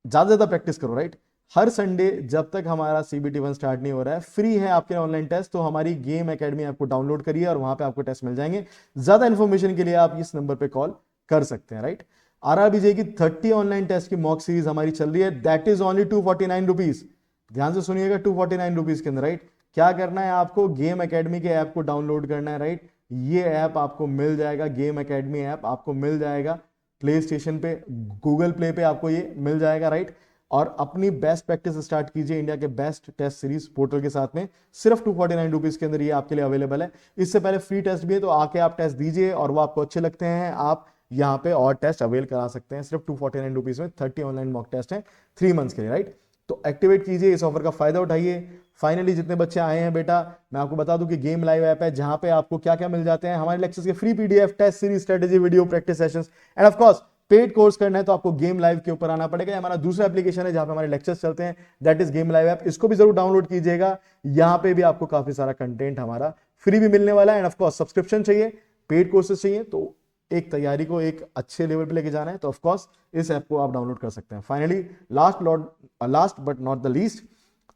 ज्यादा ज्यादा प्रैक्टिस करो, राइट? हर संडे जब तक हमारा CBT 1 स्टार्ट नहीं हो रहा है, फ्री है आपके ऑनलाइन टेस्ट, तो हमारी गेम एकेडमी आपको डाउनलोड करिए और वहां पे आपको टेस्ट मिल जाएंगे। ज्यादा इन्फॉर्मेशन के लिए आप इस नंबर पे कॉल कर सकते हैं, राइट? RRBJ की 30 ऑनलाइन टेस्ट की मॉक सीरीज हमारी चल रही है, दैट इज ओनली 249 रुपीज। ध्यान से सुनिएगा, 249 रुपीज के अंदर, राइट? क्या करना है आपको? गेम एकेडमी के ऐप को डाउनलोड करना है, राइट? ये ऐप आपको मिल जाएगा, गेम एकेडमी ऐप आपको मिल जाएगा प्ले स्टेशन पे, गूगल प्ले पे आपको ये मिल जाएगा, राइट? और अपनी बेस्ट प्रैक्टिस स्टार्ट कीजिए इंडिया के बेस्ट टेस्ट सीरीज पोर्टल के साथ में। सिर्फ 249 रुपीज के अंदर ये आपके लिए अवेलेबल है। इससे पहले फ्री टेस्ट भी है, तो आके आप टेस्ट दीजिए, और वो आपको अच्छे लगते हैं, आप यहाँ पे और टेस्ट अवेल करा सकते हैं। सिर्फ 249 रुपीज में 30 ऑनलाइन मॉक टेस्ट हैं 3 मंथ्स के लिए, राइट? तो एक्टिवेट कीजिए, इस ऑफर का फायदा उठाइए। फाइनली जितने बच्चे आए हैं बेटा, मैं आपको बता दूं कि गेम लाइव ऐप है, जहां पे आपको क्या क्या मिल जाते हैं, हमारे लेक्चर्स के free PDF, test series, strategy video, practice sessions, and of course paid course करना है तो आपको गेम लाइव के ऊपर आना पड़ेगा। हमारा दूसरा एप्लीकेशन है जहां पे हमारे लेक्चर्स चलते हैं, that is game live app. इसको भी जरूर डाउनलोड कीजिएगा। यहाँ पे भी आपको काफी सारा कंटेंट हमारा फ्री भी मिलने वाला है, एंड ऑफ कोर्स सब्सक्रिप्शन चाहिए, पेड कोर्सेज चाहिए, तो एक तैयारी को एक अच्छे लेवल पे लेके जाना है तो ऑफ कोर्स इस ऐप को आप डाउनलोड कर सकते हैं। Finally last but not the least,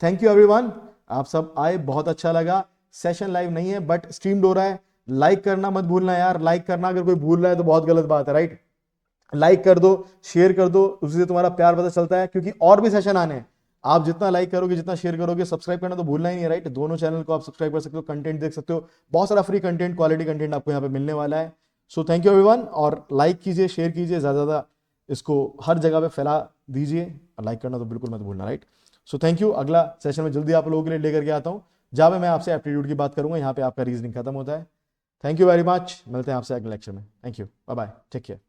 thank you everyone. आप सब आए, बहुत अच्छा लगा। सेशन लाइव नहीं है बट स्ट्रीम्ड हो रहा है। लाइक करना मत भूलना यार, लाइक करना अगर कोई भूल रहा है तो बहुत गलत बात है, राइट? लाइक कर दो, शेयर कर दो, उससे तुम्हारा प्यार पता चलता है, क्योंकि और भी सेशन आने हैं। आप जितना लाइक करोगे, जितना शेयर करोगे, सब्सक्राइब करना तो भूलना ही नहीं है, राइट? दोनों चैनल को आप सब्सक्राइब कर सकते हो, कंटेंट देख सकते हो, बहुत सारा फ्री कंटेंट, क्वालिटी कंटेंट आपको यहाँ पे मिलने वाला है। सो थैंक यू एवरीवन, और लाइक कीजिए, शेयर कीजिए, ज्यादा ज्यादा इसको हर जगह पे फैला दीजिए, लाइक करना तो बिल्कुल मत भूलना, राइट? So thank you. अगला सेशन में जल्दी आप लोगों के लिए लेकर के आता हूँ, जहाँ पे मैं आपसे एप्टीट्यूड की बात करूंगा। यहाँ पे आपका रीजनिंग खत्म होता है। थैंक यू वेरी मच, मिलते हैं आपसे अगले लेक्चर में। Thank you, bye bye, take care.